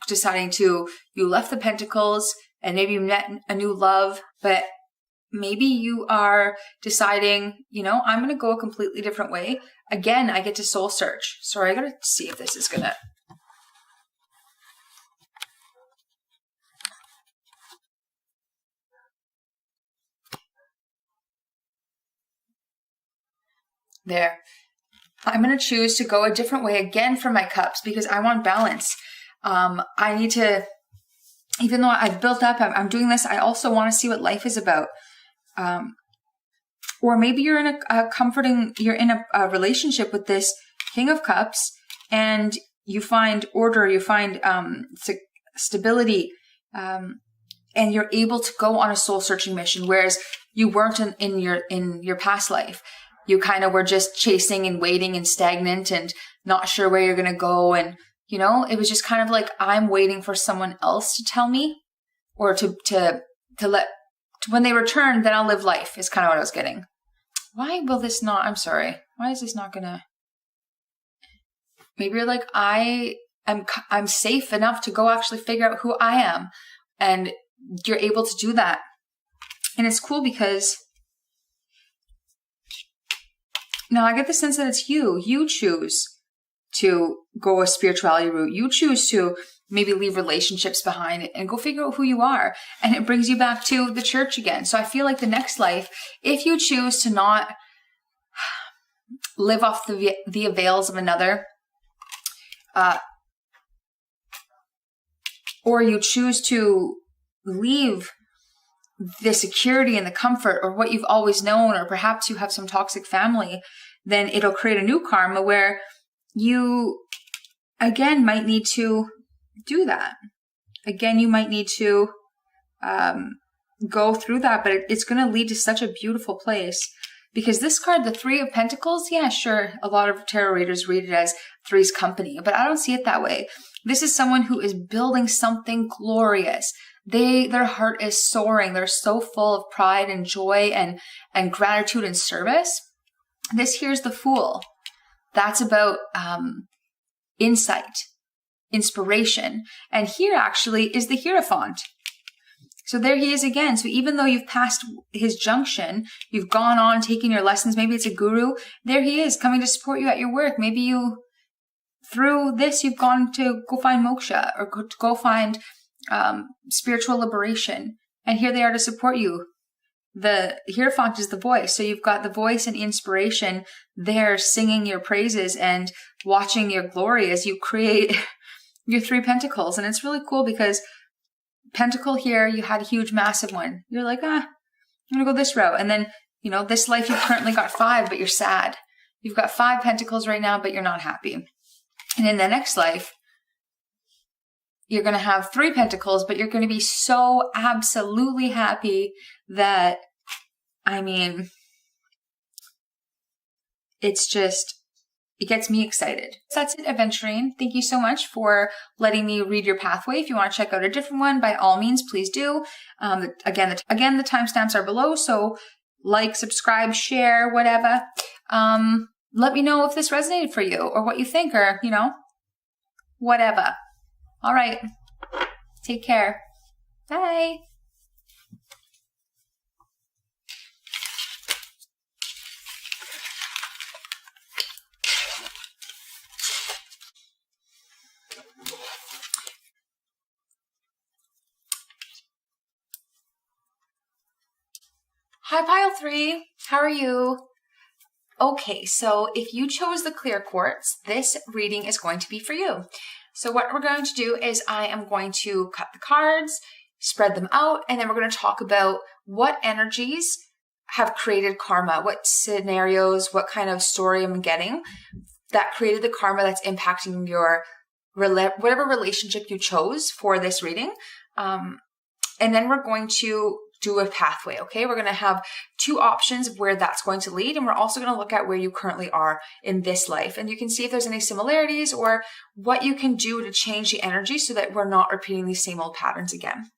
S1: deciding you left the Pentacles and maybe you met a new love, but maybe you are deciding, I'm going to go a completely different way. Again, I get to soul search. Sorry, I got to see if this is going to... There. I'm going to choose to go a different way again for my cups because I want balance. I need to, even though I've built up, I'm doing this, I also want to see what life is about. Or maybe you're in you're in a relationship with this King of Cups and you find order, you find stability, and you're able to go on a soul searching mission, whereas you weren't in your past life. You kind of were just chasing and waiting and stagnant and not sure where you're going to go. And, it was just kind of like, I'm waiting for someone else to tell me or when they return, then I'll live life is kind of what I was getting. Why will this not, I'm sorry. Why is this not going to, maybe you're like, I'm safe enough to go actually figure out who I am. And you're able to do that. And it's cool because now I get the sense that it's you. You choose to go a spirituality route. You choose to maybe leave relationships behind and go figure out who you are. And it brings you back to the church again. So I feel like the next life, if you choose to not live off the avails of another, or you choose to leave the security and the comfort or what you've always known, or perhaps you have some toxic family, then it'll create a new karma where you, again, might need to do that. Again, you might need to go through that, but it's going to lead to such a beautiful place. Because this card, the Three of Pentacles, yeah, sure, a lot of tarot readers read it as three's company, but I don't see it that way. This is someone who is building something glorious. Their heart is soaring. They're so full of pride and joy and gratitude and service. This here's the Fool. That's about insight, inspiration. And here actually is the Hierophant. So there he is again. So even though you've passed his junction, you've gone on taking your lessons, maybe it's a guru, there he is coming to support you at your work. Maybe through this, you've gone to go find moksha or to go find spiritual liberation. And here they are to support you. The Hierophant is the voice. So you've got the voice and inspiration there singing your praises and watching your glory as you create your Three Pentacles. And it's really cool because Pentacle here, you had a huge, massive one. You're like, I'm going to go this route. And then, this life you've currently got 5, but you're sad. You've got 5 Pentacles right now, but you're not happy. And in the next life, you're going to have 3 Pentacles, but you're going to be so absolutely happy that, it gets me excited. So that's it, Aventurine. Thank you so much for letting me read your pathway. If you want to check out a different one, by all means, please do. Again, the timestamps are below, so like, subscribe, share, whatever. Let me know if this resonated for you or what you think or, whatever. All right. Take care. Bye. Hi, Pile 3. How are you? Okay, so if you chose the clear quartz, this reading is going to be for you. So what we're going to do is I am going to cut the cards, spread them out, and then we're going to talk about what energies have created karma, what scenarios, what kind of story I'm getting that created the karma that's impacting your whatever relationship you chose for this reading. And then we're going to do a pathway, okay? We're going to have two options of where that's going to lead, and we're also going to look at where you currently are in this life. And you can see if there's any similarities or what you can do to change the energy so that we're not repeating these same old patterns again.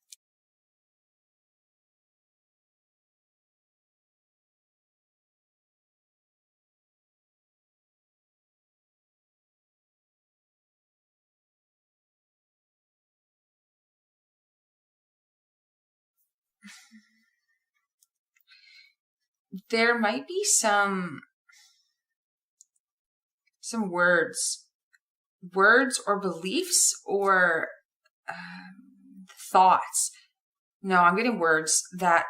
S1: There might be some words or beliefs or thoughts. No, I'm getting words that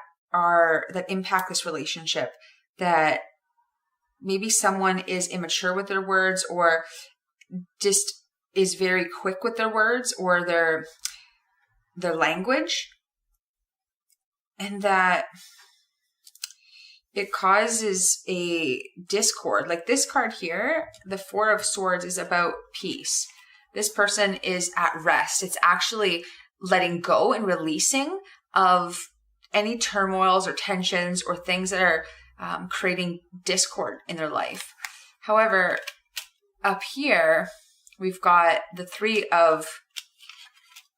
S1: impact this relationship, that maybe someone is immature with their words or just is very quick with their words or their language, and that it causes a discord. Like this card here, the Four of Swords, is about peace. This person is at rest. It's actually letting go and releasing of any turmoils or tensions or things that are creating discord in their life. However, up here, we've got the Three of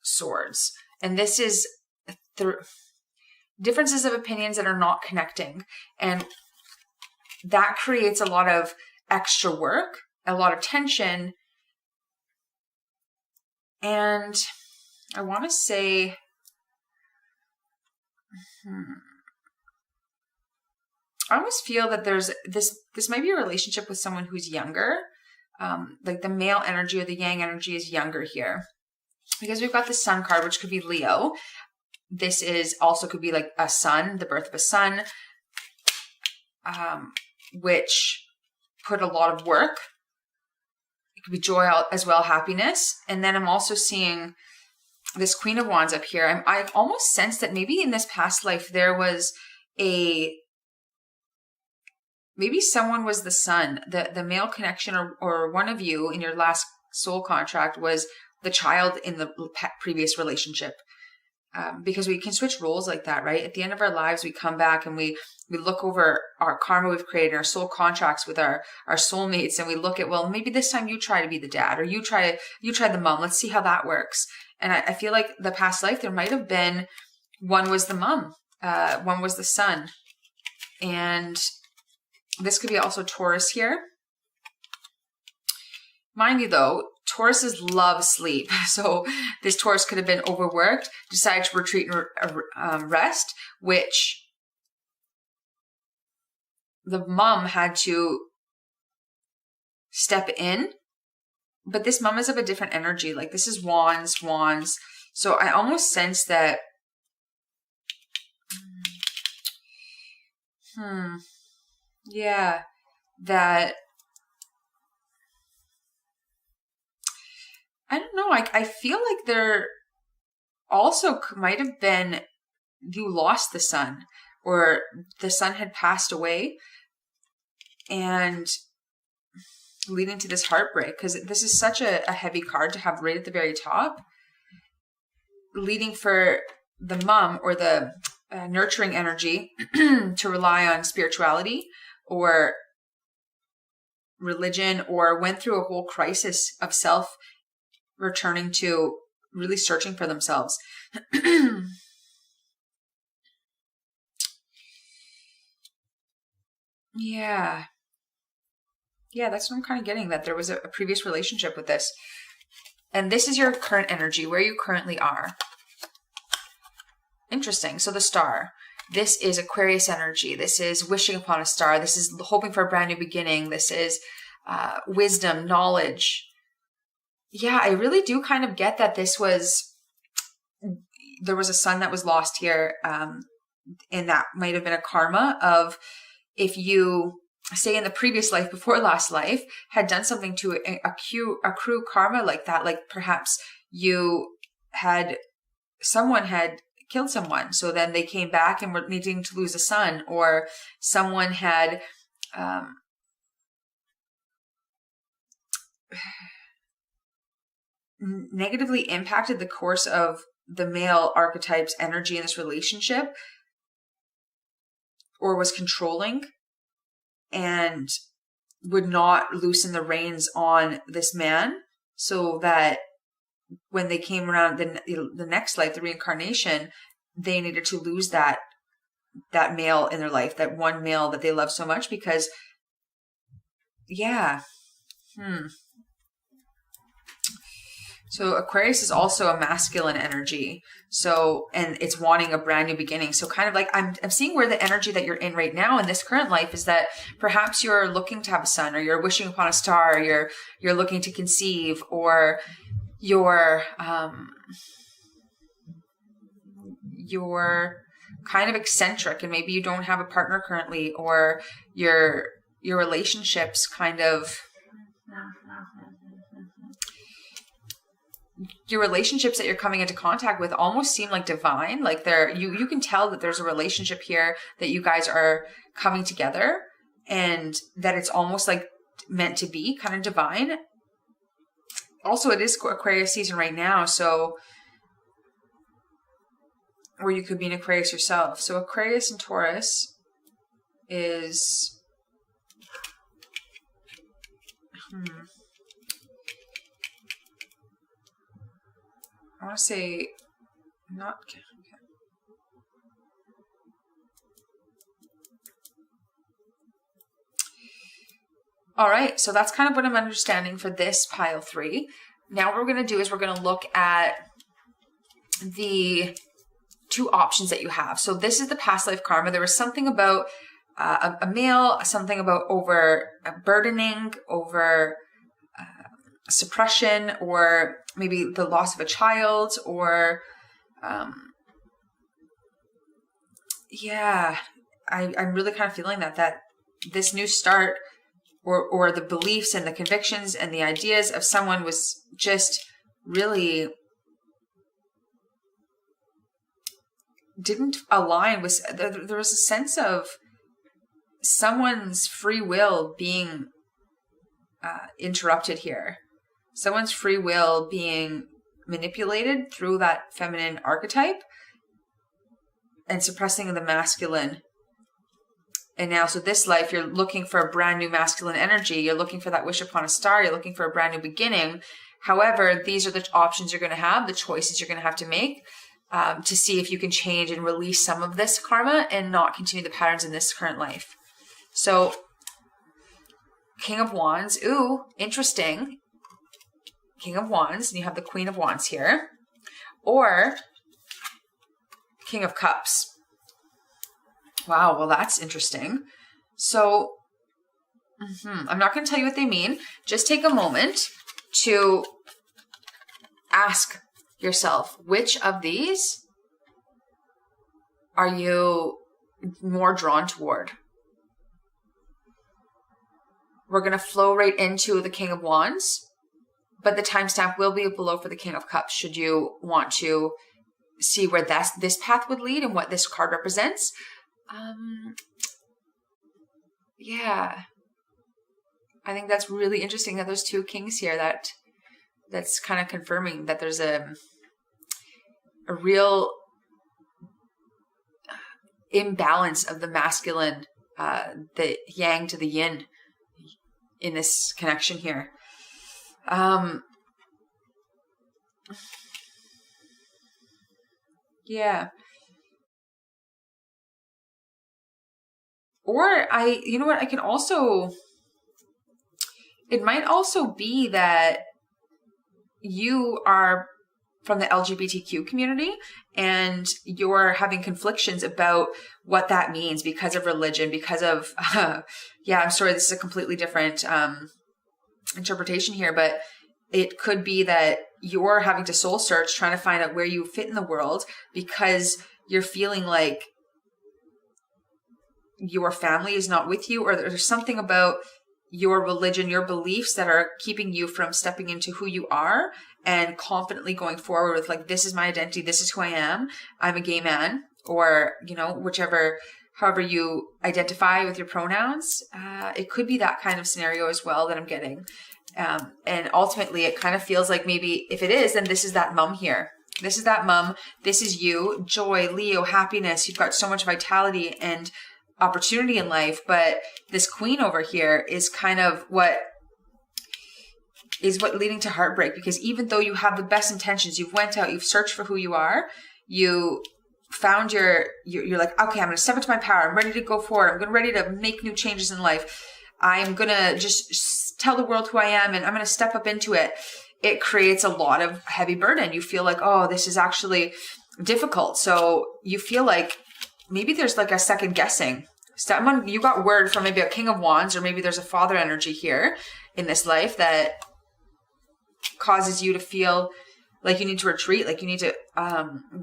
S1: Swords. And this is differences of opinions that are not connecting. And that creates a lot of extra work, a lot of tension. And I want to say, I almost feel that there's this might be a relationship with someone who's younger. Like the male energy or the yang energy is younger here. Because we've got the Sun card, which could be Leo. This is also could be like a son, the birth of a son, which put a lot of work. It could be joy as well, happiness. And then I'm also seeing this Queen of Wands up here. I almost sense that maybe in this past life there was maybe someone was the sun, the male connection, or one of you in your last soul contract was the child in the previous relationship. Because we can switch roles like that, right? At the end of our lives, we come back and we look over our karma we've created, our soul contracts with our soulmates, and we look at, well, maybe this time you try to be the dad, or you try the mom. Let's see how that works. And I feel like the past life, there might have been one was the mom, one was the son. And this could be also Taurus here. Mind you though, Tauruses love sleep. So this Taurus could have been overworked, decided to retreat and rest, which the mom had to step in. But this mom is of a different energy. Like this is wands. So I almost sense that, yeah, that, I don't know. I feel like there also might have been you lost the son, or the son had passed away, and leading to this heartbreak, because this is such a heavy card to have right at the very top, leading for the mom or the nurturing energy to rely on spirituality or religion, or went through a whole crisis of self, returning to really searching for themselves. Yeah, that's what I'm kind of getting, that there was a previous relationship with this. And this is your current energy, where you currently are. Interesting. So the Star. This is Aquarius energy. This is wishing upon a star. This is hoping for a brand new beginning. This is wisdom, knowledge. Yeah, I really do kind of get that there was a son that was lost here. And that might have been a karma of, if you, say in the previous life, before last life, had done something to accrue karma like that, like perhaps someone had killed someone. So then they came back and were needing to lose a son, or someone had negatively impacted the course of the male archetype's energy in this relationship, or was controlling and would not loosen the reins on this man, so that when they came around the next life, the reincarnation, they needed to lose that male in their life, that one male that they love so much, because So Aquarius is also a masculine energy. So, and it's wanting a brand new beginning. So kind of like, I'm seeing where the energy that you're in right now in this current life is that perhaps you're looking to have a son, or you're wishing upon a star, or you're looking to conceive, or you're kind of eccentric and maybe you don't have a partner currently, or your relationships kind of, your relationships that you're coming into contact with almost seem like divine. Like you can tell that there's a relationship here, that you guys are coming together, and that it's almost like meant to be, kind of divine. Also, it is Aquarius season right now, so, or you could be an Aquarius yourself. So Aquarius and Taurus is, I want to say not, okay. All right, so that's kind of what I'm understanding for this pile 3. Now what we're going to do is we're going to look at the 2 options that you have. So this is the past life karma. There was something about a male, something about overburdening, over suppression, or maybe the loss of a child, or I'm really kind of feeling that this new start, or the beliefs and the convictions and the ideas of someone was just really didn't align with, there was a sense of someone's free will being interrupted here. Someone's free will being manipulated through that feminine archetype and suppressing the masculine. And now, so this life, you're looking for a brand new masculine energy. You're looking for that wish upon a star. You're looking for a brand new beginning. However, these are the options you're going to have, the choices you're going to have to make to see if you can change and release some of this karma and not continue the patterns in this current life. So, King of Wands. Ooh, interesting. King of Wands, and you have the Queen of Wands here, or King of Cups. Wow, well, that's interesting. So, I'm not going to tell you what they mean. Just take a moment to ask yourself, which of these are you more drawn toward? We're going to flow right into the King of Wands, but the timestamp will be below for the King of Cups should you want to see where this path would lead and what this card represents. I think that's really interesting that there's 2 kings here. That's kind of confirming that there's a real imbalance of the masculine, the yang to the yin in this connection here. Or you know what, I can also, it might also be that you are from the LGBTQ community and you're having conflictions about what that means because of religion, because of, I'm sorry, this is a completely different interpretation here, but it could be that you're having to soul search, trying to find out where you fit in the world because you're feeling like your family is not with you, or there's something about your religion, your beliefs that are keeping you from stepping into who you are and confidently going forward with like, this is my identity. This is who I am. I'm a gay man, or, you know, however you identify with your pronouns. It could be that kind of scenario as well that I'm getting. And ultimately it kind of feels like maybe if it is, then this is that mom here. This is that mom. This is you. Joy, Leo, happiness. You've got so much vitality and opportunity in life. But this queen over here is kind of what leading to heartbreak, because even though you have the best intentions, you've went out, you've searched for who you are, you found you're like, okay, I'm going to step into my power. I'm ready to go forward. I'm ready to make new changes in life. I'm going to just tell the world who I am, and I'm going to step up into it. It creates a lot of heavy burden. You feel like, oh, this is actually difficult. So you feel like maybe there's like a second guessing. Someone, you got word from maybe a King of Wands, or maybe there's a father energy here in this life that causes you to feel like you need to retreat, like you need to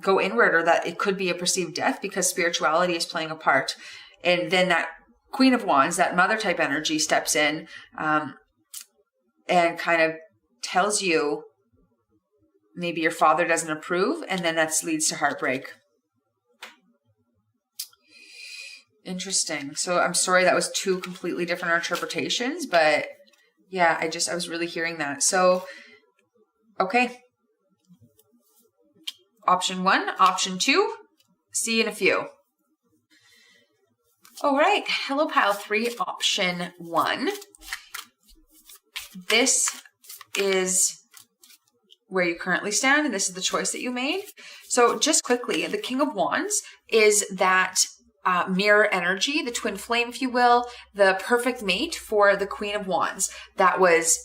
S1: go inward, or that it could be a perceived death because spirituality is playing a part. And then that Queen of Wands, that mother type energy steps in and kind of tells you maybe your father doesn't approve, and then that leads to heartbreak. Interesting. So I'm sorry that was two completely different interpretations, but yeah, I was really hearing that. So, okay. Option 1, option 2, see you in a few. All right. Hello, pile 3, option 1. This is where you currently stand, and this is the choice that you made. So just quickly, the King of Wands is that mirror energy, the twin flame, if you will, the perfect mate for the Queen of Wands. That was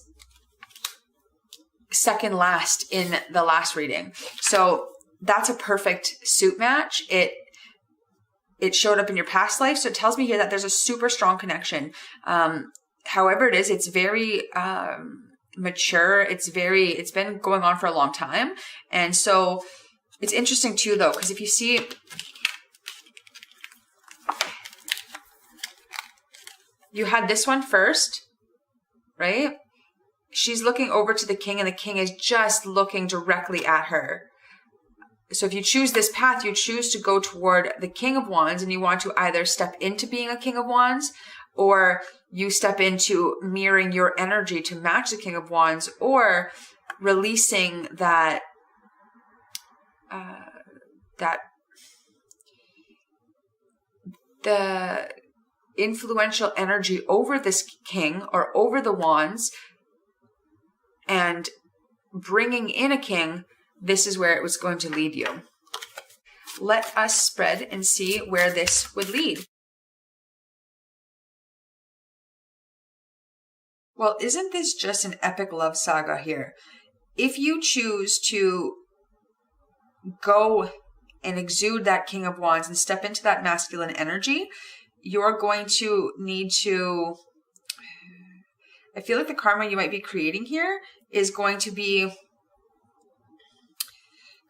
S1: second last in the last reading. So that's a perfect suit match. It showed up in your past life. So it tells me here that there's a super strong connection. However it is, it's very mature. It's been going on for a long time. And so it's interesting too, though, because if you see, you had this one first, right? She's looking over to the king, and the king is just looking directly at her. So if you choose this path, you choose to go toward the King of Wands, and you want to either step into being a King of Wands, or you step into mirroring your energy to match the King of Wands, or releasing that the influential energy over this king or over the wands and bringing in a king. This is where it was going to lead you. Let us spread and see where this would lead. Well, isn't this just an epic love saga here? If you choose to go and exude that King of Wands and step into that masculine energy, you're going to need to, I feel like the karma you might be creating here is going to be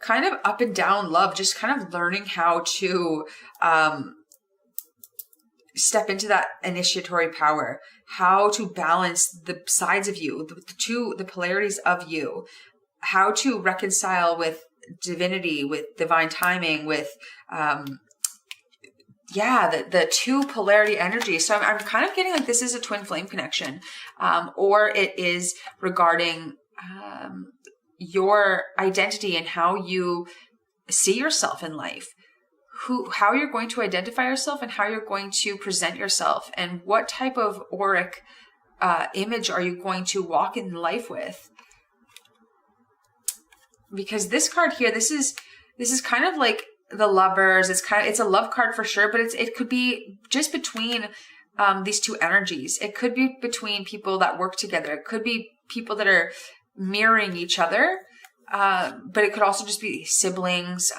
S1: kind of up and down love, just kind of learning how to step into that initiatory power, how to balance the sides of you, the polarities of you, how to reconcile with divinity, with divine timing, with the two polarity energies. So I'm kind of getting like this is a twin flame connection, or it is regarding your identity and how you see yourself in life, how you're going to identify yourself and how you're going to present yourself, and what type of auric image are you going to walk in life with. Because this card here, this is kind of like the Lovers. It's a love card for sure, but it could be just between these two energies. It could be between people that work together. It could be people that are mirroring each other, but it could also just be siblings,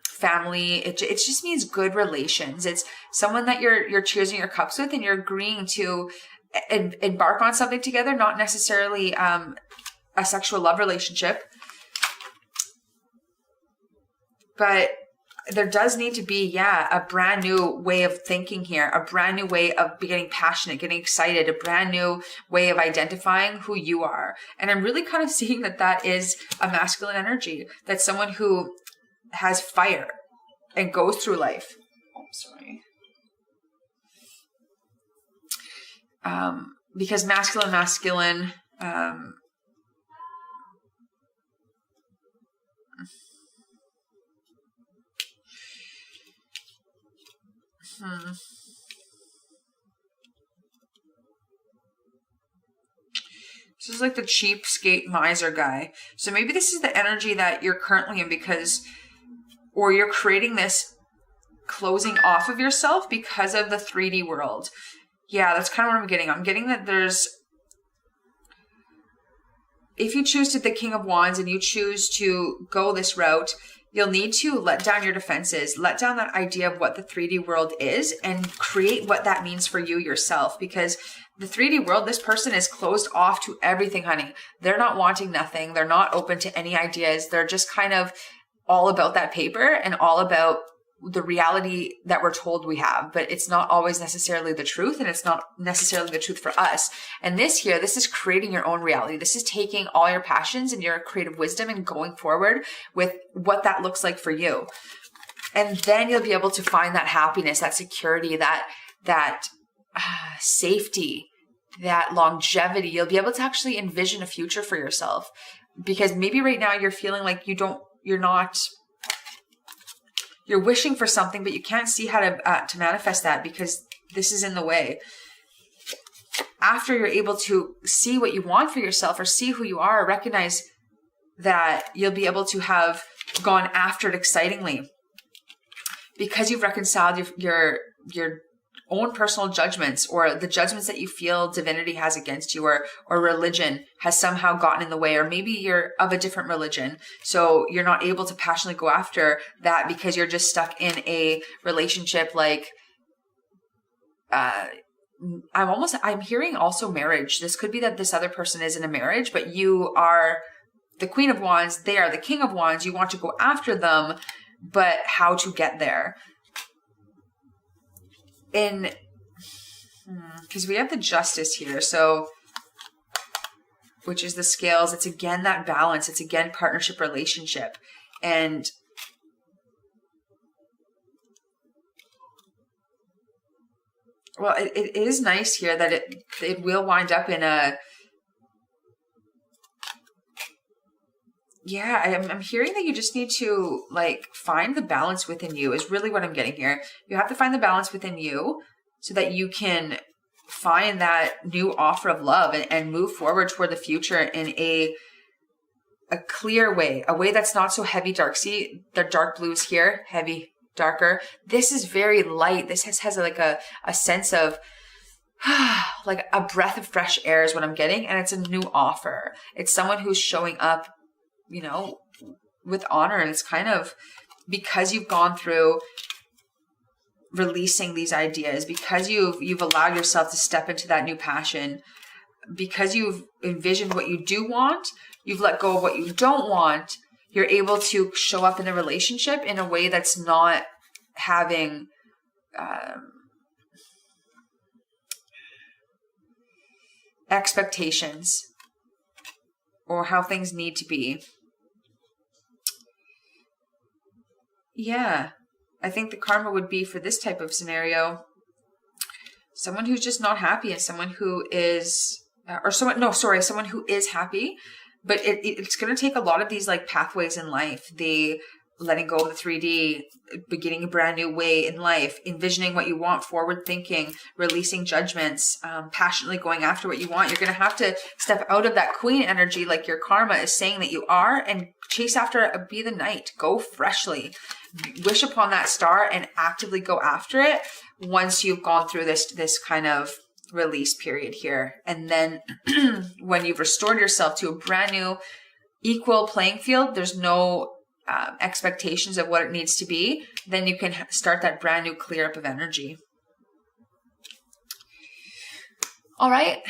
S1: family. It just means good relations. It's someone that you're cheersing your cups with, and you're agreeing to embark on something together, not necessarily a sexual love relationship. But there does need to be, yeah, a brand new way of thinking here, a brand new way of getting passionate, getting excited, a brand new way of identifying who you are. And I'm really kind of seeing that that is a masculine energy. That's someone who has fire and goes through life. Oh, sorry. Because masculine, This is like the cheapskate miser guy. So maybe this is the energy that you're currently in or you're creating this closing off of yourself because of the 3D world. Yeah, that's kind of what I'm getting. I'm getting that if you choose to the King of Wands and you choose to go this route, you'll need to let down your defenses, let down that idea of what the 3D world is and create what that means for you yourself. Because the 3D world, this person is closed off to everything, honey. They're not wanting nothing. They're not open to any ideas. They're just kind of all about that paper and all about the reality that we're told we have, but it's not always necessarily the truth, and it's not necessarily the truth for us. And this is creating your own reality. This is taking all your passions and your creative wisdom and going forward with what that looks like for you. And then you'll be able to find that happiness, that security, that safety, that longevity. You'll be able to actually envision a future for yourself, because maybe right now you're feeling like you're wishing for something, but you can't see how to manifest that because this is in the way. After you're able to see what you want for yourself or see who you are, recognize that you'll be able to have gone after it excitingly because you've reconciled your own personal judgments, or the judgments that you feel divinity has against you, or religion has somehow gotten in the way, or maybe you're of a different religion, so you're not able to passionately go after that because you're just stuck in a relationship. Like I'm hearing also marriage. This could be that this other person is in a marriage, but you are the Queen of Wands, they are the King of Wands. You want to go after them, but how to get there? Because we have the Justice here, so, which is the scales. It's again that balance. It's again partnership, relationship. And well, it is nice here that it will wind up in a, yeah, I'm hearing that you just need to like find the balance within you is really what I'm getting here. You have to find the balance within you so that you can find that new offer of love and move forward toward the future in a clear way, a way that's not so heavy dark. See the dark blues here, heavy, darker. This is very light. This has like a sense of like a breath of fresh air is what I'm getting. And it's a new offer. It's someone who's showing up, you know, with honor. And it's kind of because you've gone through releasing these ideas, because you've allowed yourself to step into that new passion, because you've envisioned what you do want, you've let go of what you don't want, you're able to show up in a relationship in a way that's not having expectations or how things need to be. Yeah, I think the karma would be for this type of scenario, someone who's just not happy and someone who is, someone who is happy, but it's going to take a lot of these like pathways in life, the letting go of the 3D, beginning a brand new way in life, envisioning what you want, forward thinking, releasing judgments, passionately going after what you want. You're going to have to step out of that queen energy like your karma is saying that you are, and chase after it, be the knight, go freshly, wish upon that star and actively go after it once you've gone through this kind of release period here. And then when you've restored yourself to a brand new equal playing field, there's no expectations of what it needs to be, then you can start that brand new clear up of energy. All right.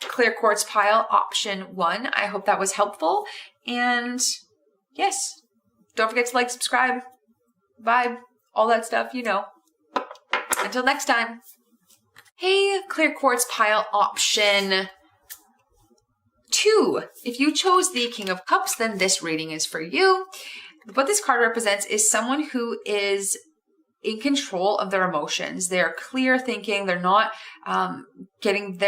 S1: Clear quartz pile option 1. I hope that was helpful. And yes, Don't forget to like, subscribe, vibe, all that stuff, you know. Until next time. Hey, clear quartz pile option 2. If you chose the King of Cups, then this reading is for you. What this card represents is someone who is in control of their emotions. They're clear thinking. They're not getting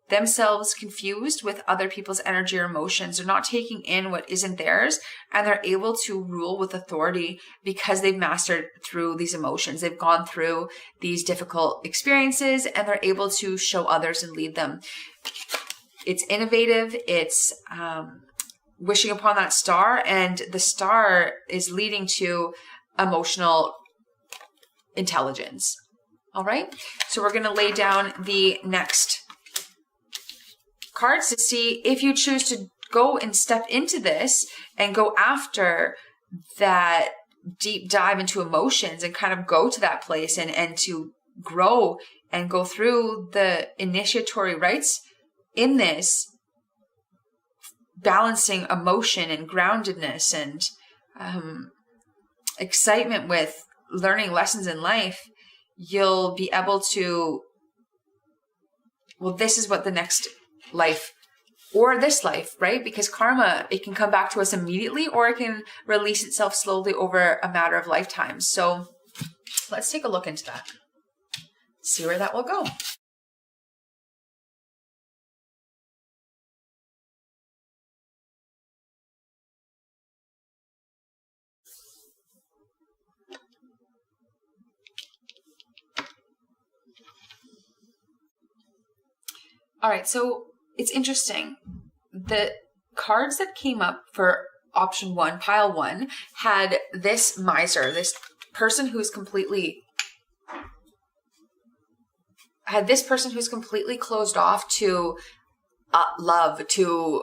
S1: themselves confused with other people's energy or emotions. They're not taking in what isn't theirs, and they're able to rule with authority because they've mastered through these emotions. They've gone through these difficult experiences, and they're able to show others and lead them. It's innovative. It's wishing upon that star, and the star is leading to emotional intelligence. All right. So we're going to lay down the next cards to see if you choose to go and step into this and go after that deep dive into emotions and kind of go to that place and to grow and go through the initiatory rites in this, balancing emotion and groundedness and excitement with learning lessons in life. You'll be able to, well, this is what the next life or this life, right? Because karma, it can come back to us immediately, or it can release itself slowly over a matter of lifetimes. So let's take a look into that. See where that will go. All right, so it's interesting. The cards that came up for option 1, pile 1, had this miser, this person who's completely closed off to love, to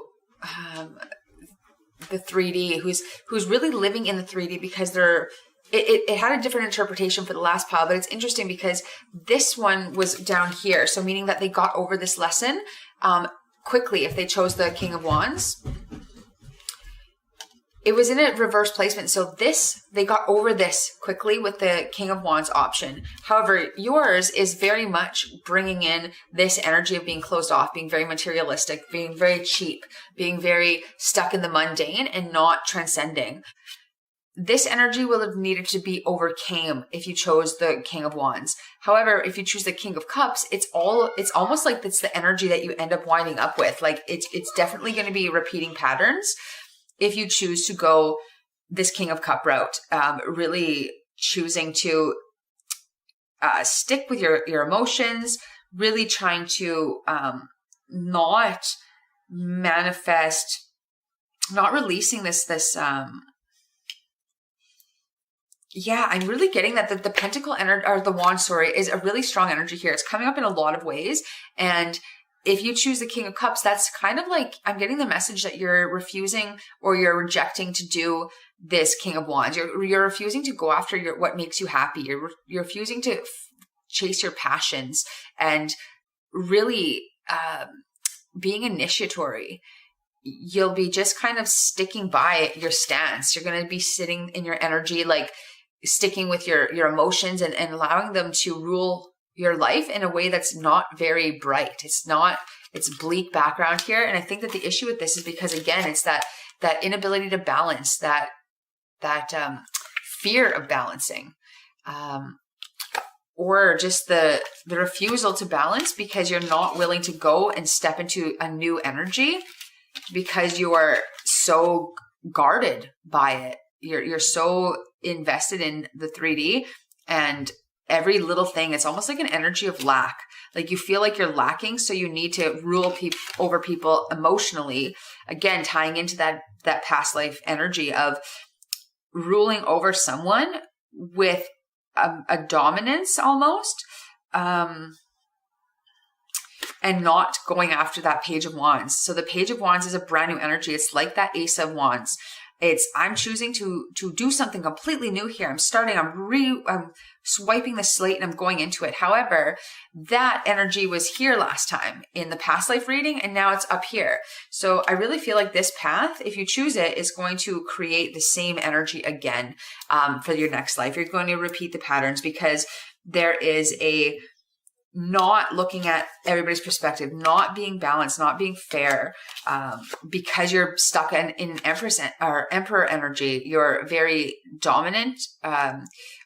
S1: the 3D, who's really living in the 3D because it had a different interpretation for the last pile, but it's interesting because this one was down here. So meaning that they got over this lesson quickly if they chose the King of Wands. It was in a reverse placement. So they got over this quickly with the King of Wands option. However, yours is very much bringing in this energy of being closed off, being very materialistic, being very cheap, being very stuck in the mundane and not transcending. This energy will have needed to be overcame if you chose the King of Wands. However, if you choose the King of Cups, it's almost like it's the energy that you end up winding up with. Like it's definitely going to be repeating patterns if you choose to go this King of Cup route. Really choosing to stick with your emotions, really trying to not manifest, not releasing this yeah, I'm really getting that the pentacle energy, or the wand, sorry, is a really strong energy here. It's coming up in a lot of ways. And if you choose the King of Cups, that's kind of like, I'm getting the message that you're refusing or you're rejecting to do this King of Wands. You're refusing to go after what makes you happy. You're refusing to chase your passions and really being initiatory. You'll be just kind of sticking by your stance. You're going to be sitting in your energy, like sticking with your emotions and allowing them to rule your life in a way that's not very bright. It's bleak background here. And I think that the issue with this is because, again, it's that inability to balance, that fear of balancing, or just the refusal to balance because you're not willing to go and step into a new energy because you are so guarded by it. You're so invested in the 3D, and every little thing, it's almost like an energy of lack. Like you feel like you're lacking, so you need to rule over people emotionally. Again, tying into that past life energy of ruling over someone with a dominance almost, and not going after that Page of Wands. So the Page of Wands is a brand new energy. It's like that Ace of Wands. I'm choosing to do something completely new here. I'm starting, I'm swiping the slate and I'm going into it. However, that energy was here last time in the past life reading, and now it's up here. So I really feel like this path, if you choose it, is going to create the same energy again for your next life. You're going to repeat the patterns because there is a not looking at everybody's perspective, not being balanced, not being fair, because you're stuck in Empress or Emperor energy. You're very dominant,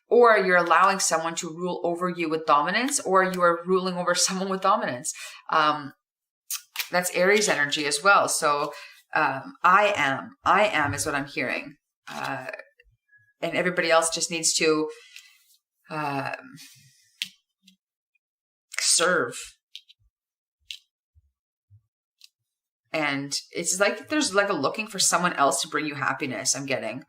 S1: or you're allowing someone to rule over you with dominance, or you are ruling over someone with dominance. That's Aries energy as well. So I am is what I'm hearing, and everybody else just needs to serve. And it's like there's like a looking for someone else to bring you happiness, I'm getting,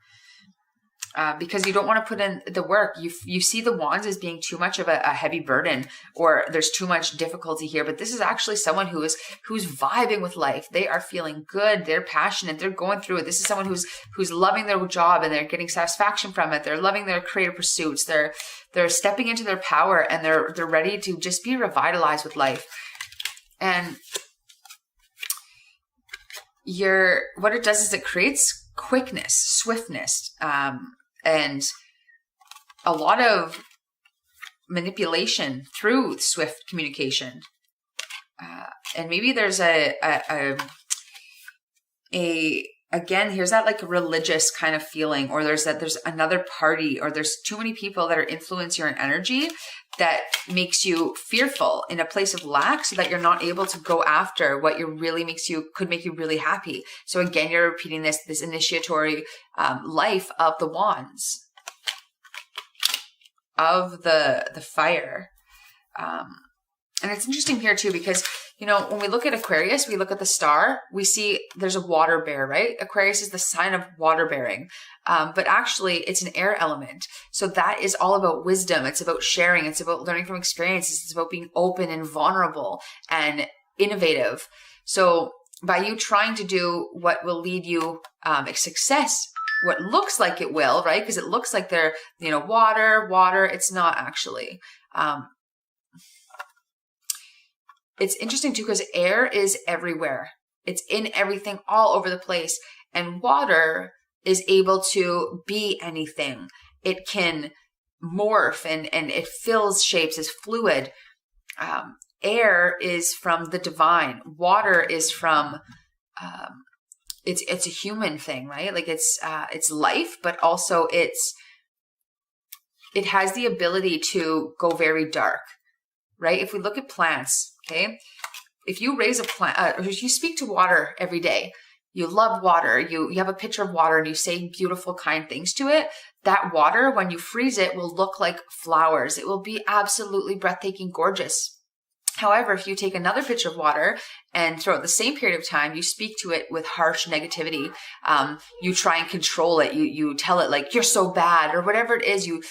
S1: because you don't want to put in the work. You see the wands as being too much of a heavy burden, or there's too much difficulty here, but this is actually someone who's vibing with life. They are feeling good, they're passionate, they're going through it. This is someone who's loving their job and they're getting satisfaction from it. They're loving their creative pursuits. They're stepping into their power, and they're ready to just be revitalized with life. And what it does is it creates quickness, swiftness, and a lot of manipulation through swift communication. And maybe there's again, here's that like religious kind of feeling, or there's another party, or there's too many people that are influencing your energy that makes you fearful in a place of lack, so that you're not able to go after what could make you really happy. So again, you're repeating this initiatory life of the wands, of the fire. And it's interesting here too, because, when we look at Aquarius, we look at the star, we see there's a water bear, right? Aquarius is the sign of water bearing. But actually it's an air element. So that is all about wisdom. It's about sharing. It's about learning from experiences. It's about being open and vulnerable and innovative. So by you trying to do what will lead you success, what looks like it will, right? Because it looks like they're, water. It's not actually. It's interesting too, because air is everywhere. It's in everything, all over the place. And water is able to be anything. It can morph and it fills shapes, is fluid. Air is from the divine. Water is from, it's a human thing, right? Like it's life, but also it has the ability to go very dark, right? If we look at plants, okay, if you raise a plant, or if you speak to water every day, you love water, you have a picture of water and you say beautiful, kind things to it, that water, when you freeze it, will look like flowers. It will be absolutely breathtaking, gorgeous. However, if you take another picture of water and throughout the same period of time, you speak to it with harsh negativity, you try and control it, you tell it like, you're so bad, or whatever it is, you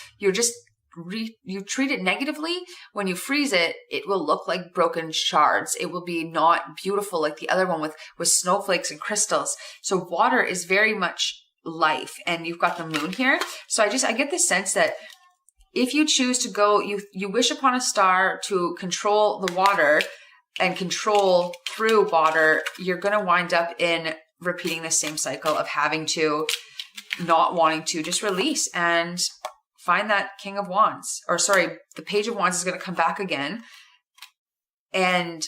S1: treat it negatively. When you freeze it, it will look like broken shards. It will be not beautiful like the other one with snowflakes and crystals. So water is very much life, and you've got the moon here. So I get the sense that if you choose to go, you wish upon a star to control the water and control through water, you're going to wind up in repeating the same cycle of having to, not wanting to just release and find that King of Wands, the Page of Wands is going to come back again. And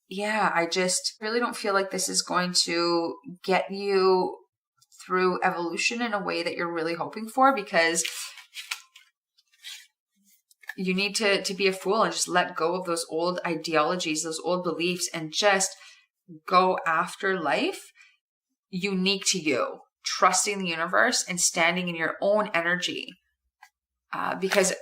S1: yeah, I just really don't feel like this is going to get you through evolution in a way that you're really hoping for, because you need to be a fool and just let go of those old ideologies, those old beliefs, and just go after life unique to you, trusting the universe and standing in your own energy. Because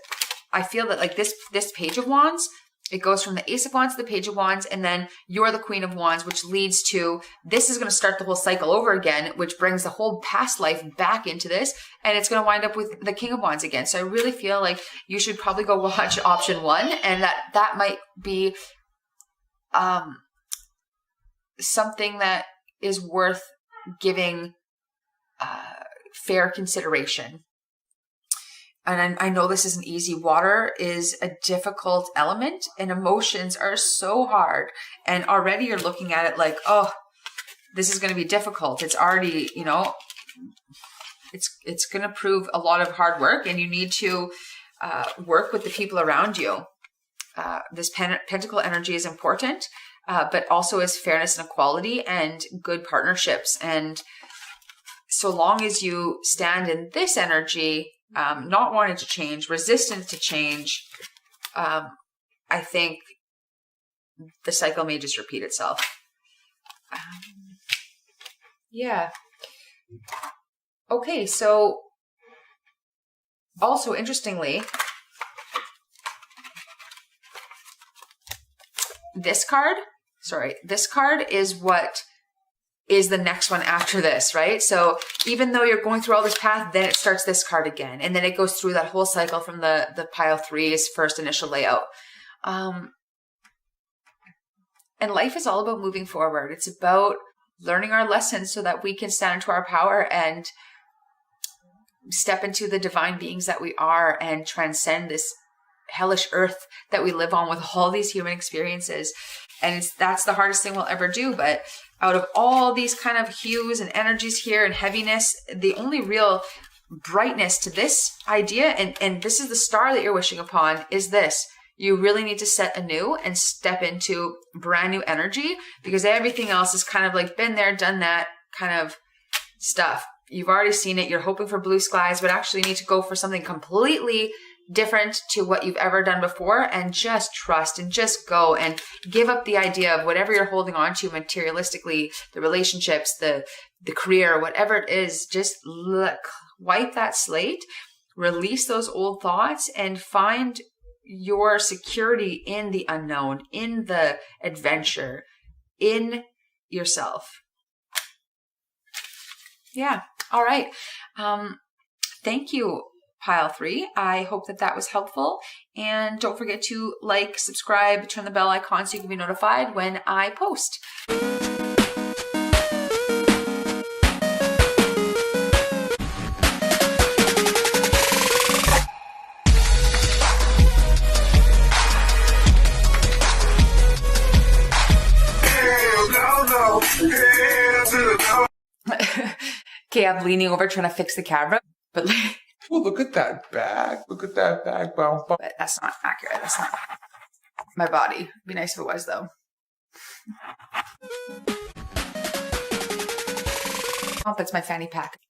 S1: I feel that like this Page of Wands, it goes from the Ace of Wands to the Page of Wands, and then you're the Queen of Wands, which leads to, this is going to start the whole cycle over again, which brings the whole past life back into this, and it's going to wind up with the King of Wands again. So I really feel like you should probably go watch option 1, and that might be something that is worth giving fair consideration. And I know this isn't easy. Water is a difficult element, and emotions are so hard. And already you're looking at it like, oh, this is going to be difficult. It's already, you know, it's going to prove a lot of hard work, and you need to work with the people around you. This pentacle energy is important, but also is fairness and equality and good partnerships. And so long as you stand in this energy, not wanting to change, resistant to change, I think the cycle may just repeat itself. Yeah. Okay, so also interestingly, this card is what is the next one after this, right? So even though you're going through all this path, then it starts this card again. And then it goes through that whole cycle from the pile 3's first initial layout. And life is all about moving forward. It's about learning our lessons so that we can stand into our power and step into the divine beings that we are and transcend this hellish earth that we live on with all these human experiences. And that's the hardest thing we'll ever do. But out of all these kind of hues and energies here and heaviness, the only real brightness to this idea, and this is the star that you're wishing upon, is this. You really need to set anew and step into brand new energy, because everything else is kind of like been there, done that kind of stuff. You've already seen it. You're hoping for blue skies, but actually need to go for something completely different to what you've ever done before, and just trust and just go and give up the idea of whatever you're holding on to materialistically, the relationships, the career, whatever it is. Just wipe that slate, release those old thoughts, and find your security in the unknown, in the adventure, in yourself. Yeah. All right. Thank you, Pile 3. I hope that was helpful. And don't forget to like, subscribe, turn the bell icon so you can be notified when I post. Okay, I'm leaning over trying to fix the camera, but like,
S2: well, look at that bag. Look at that bag.
S1: But that's not accurate. That's not my body. It'd be nice if it was, though. Oh, that's my fanny pack.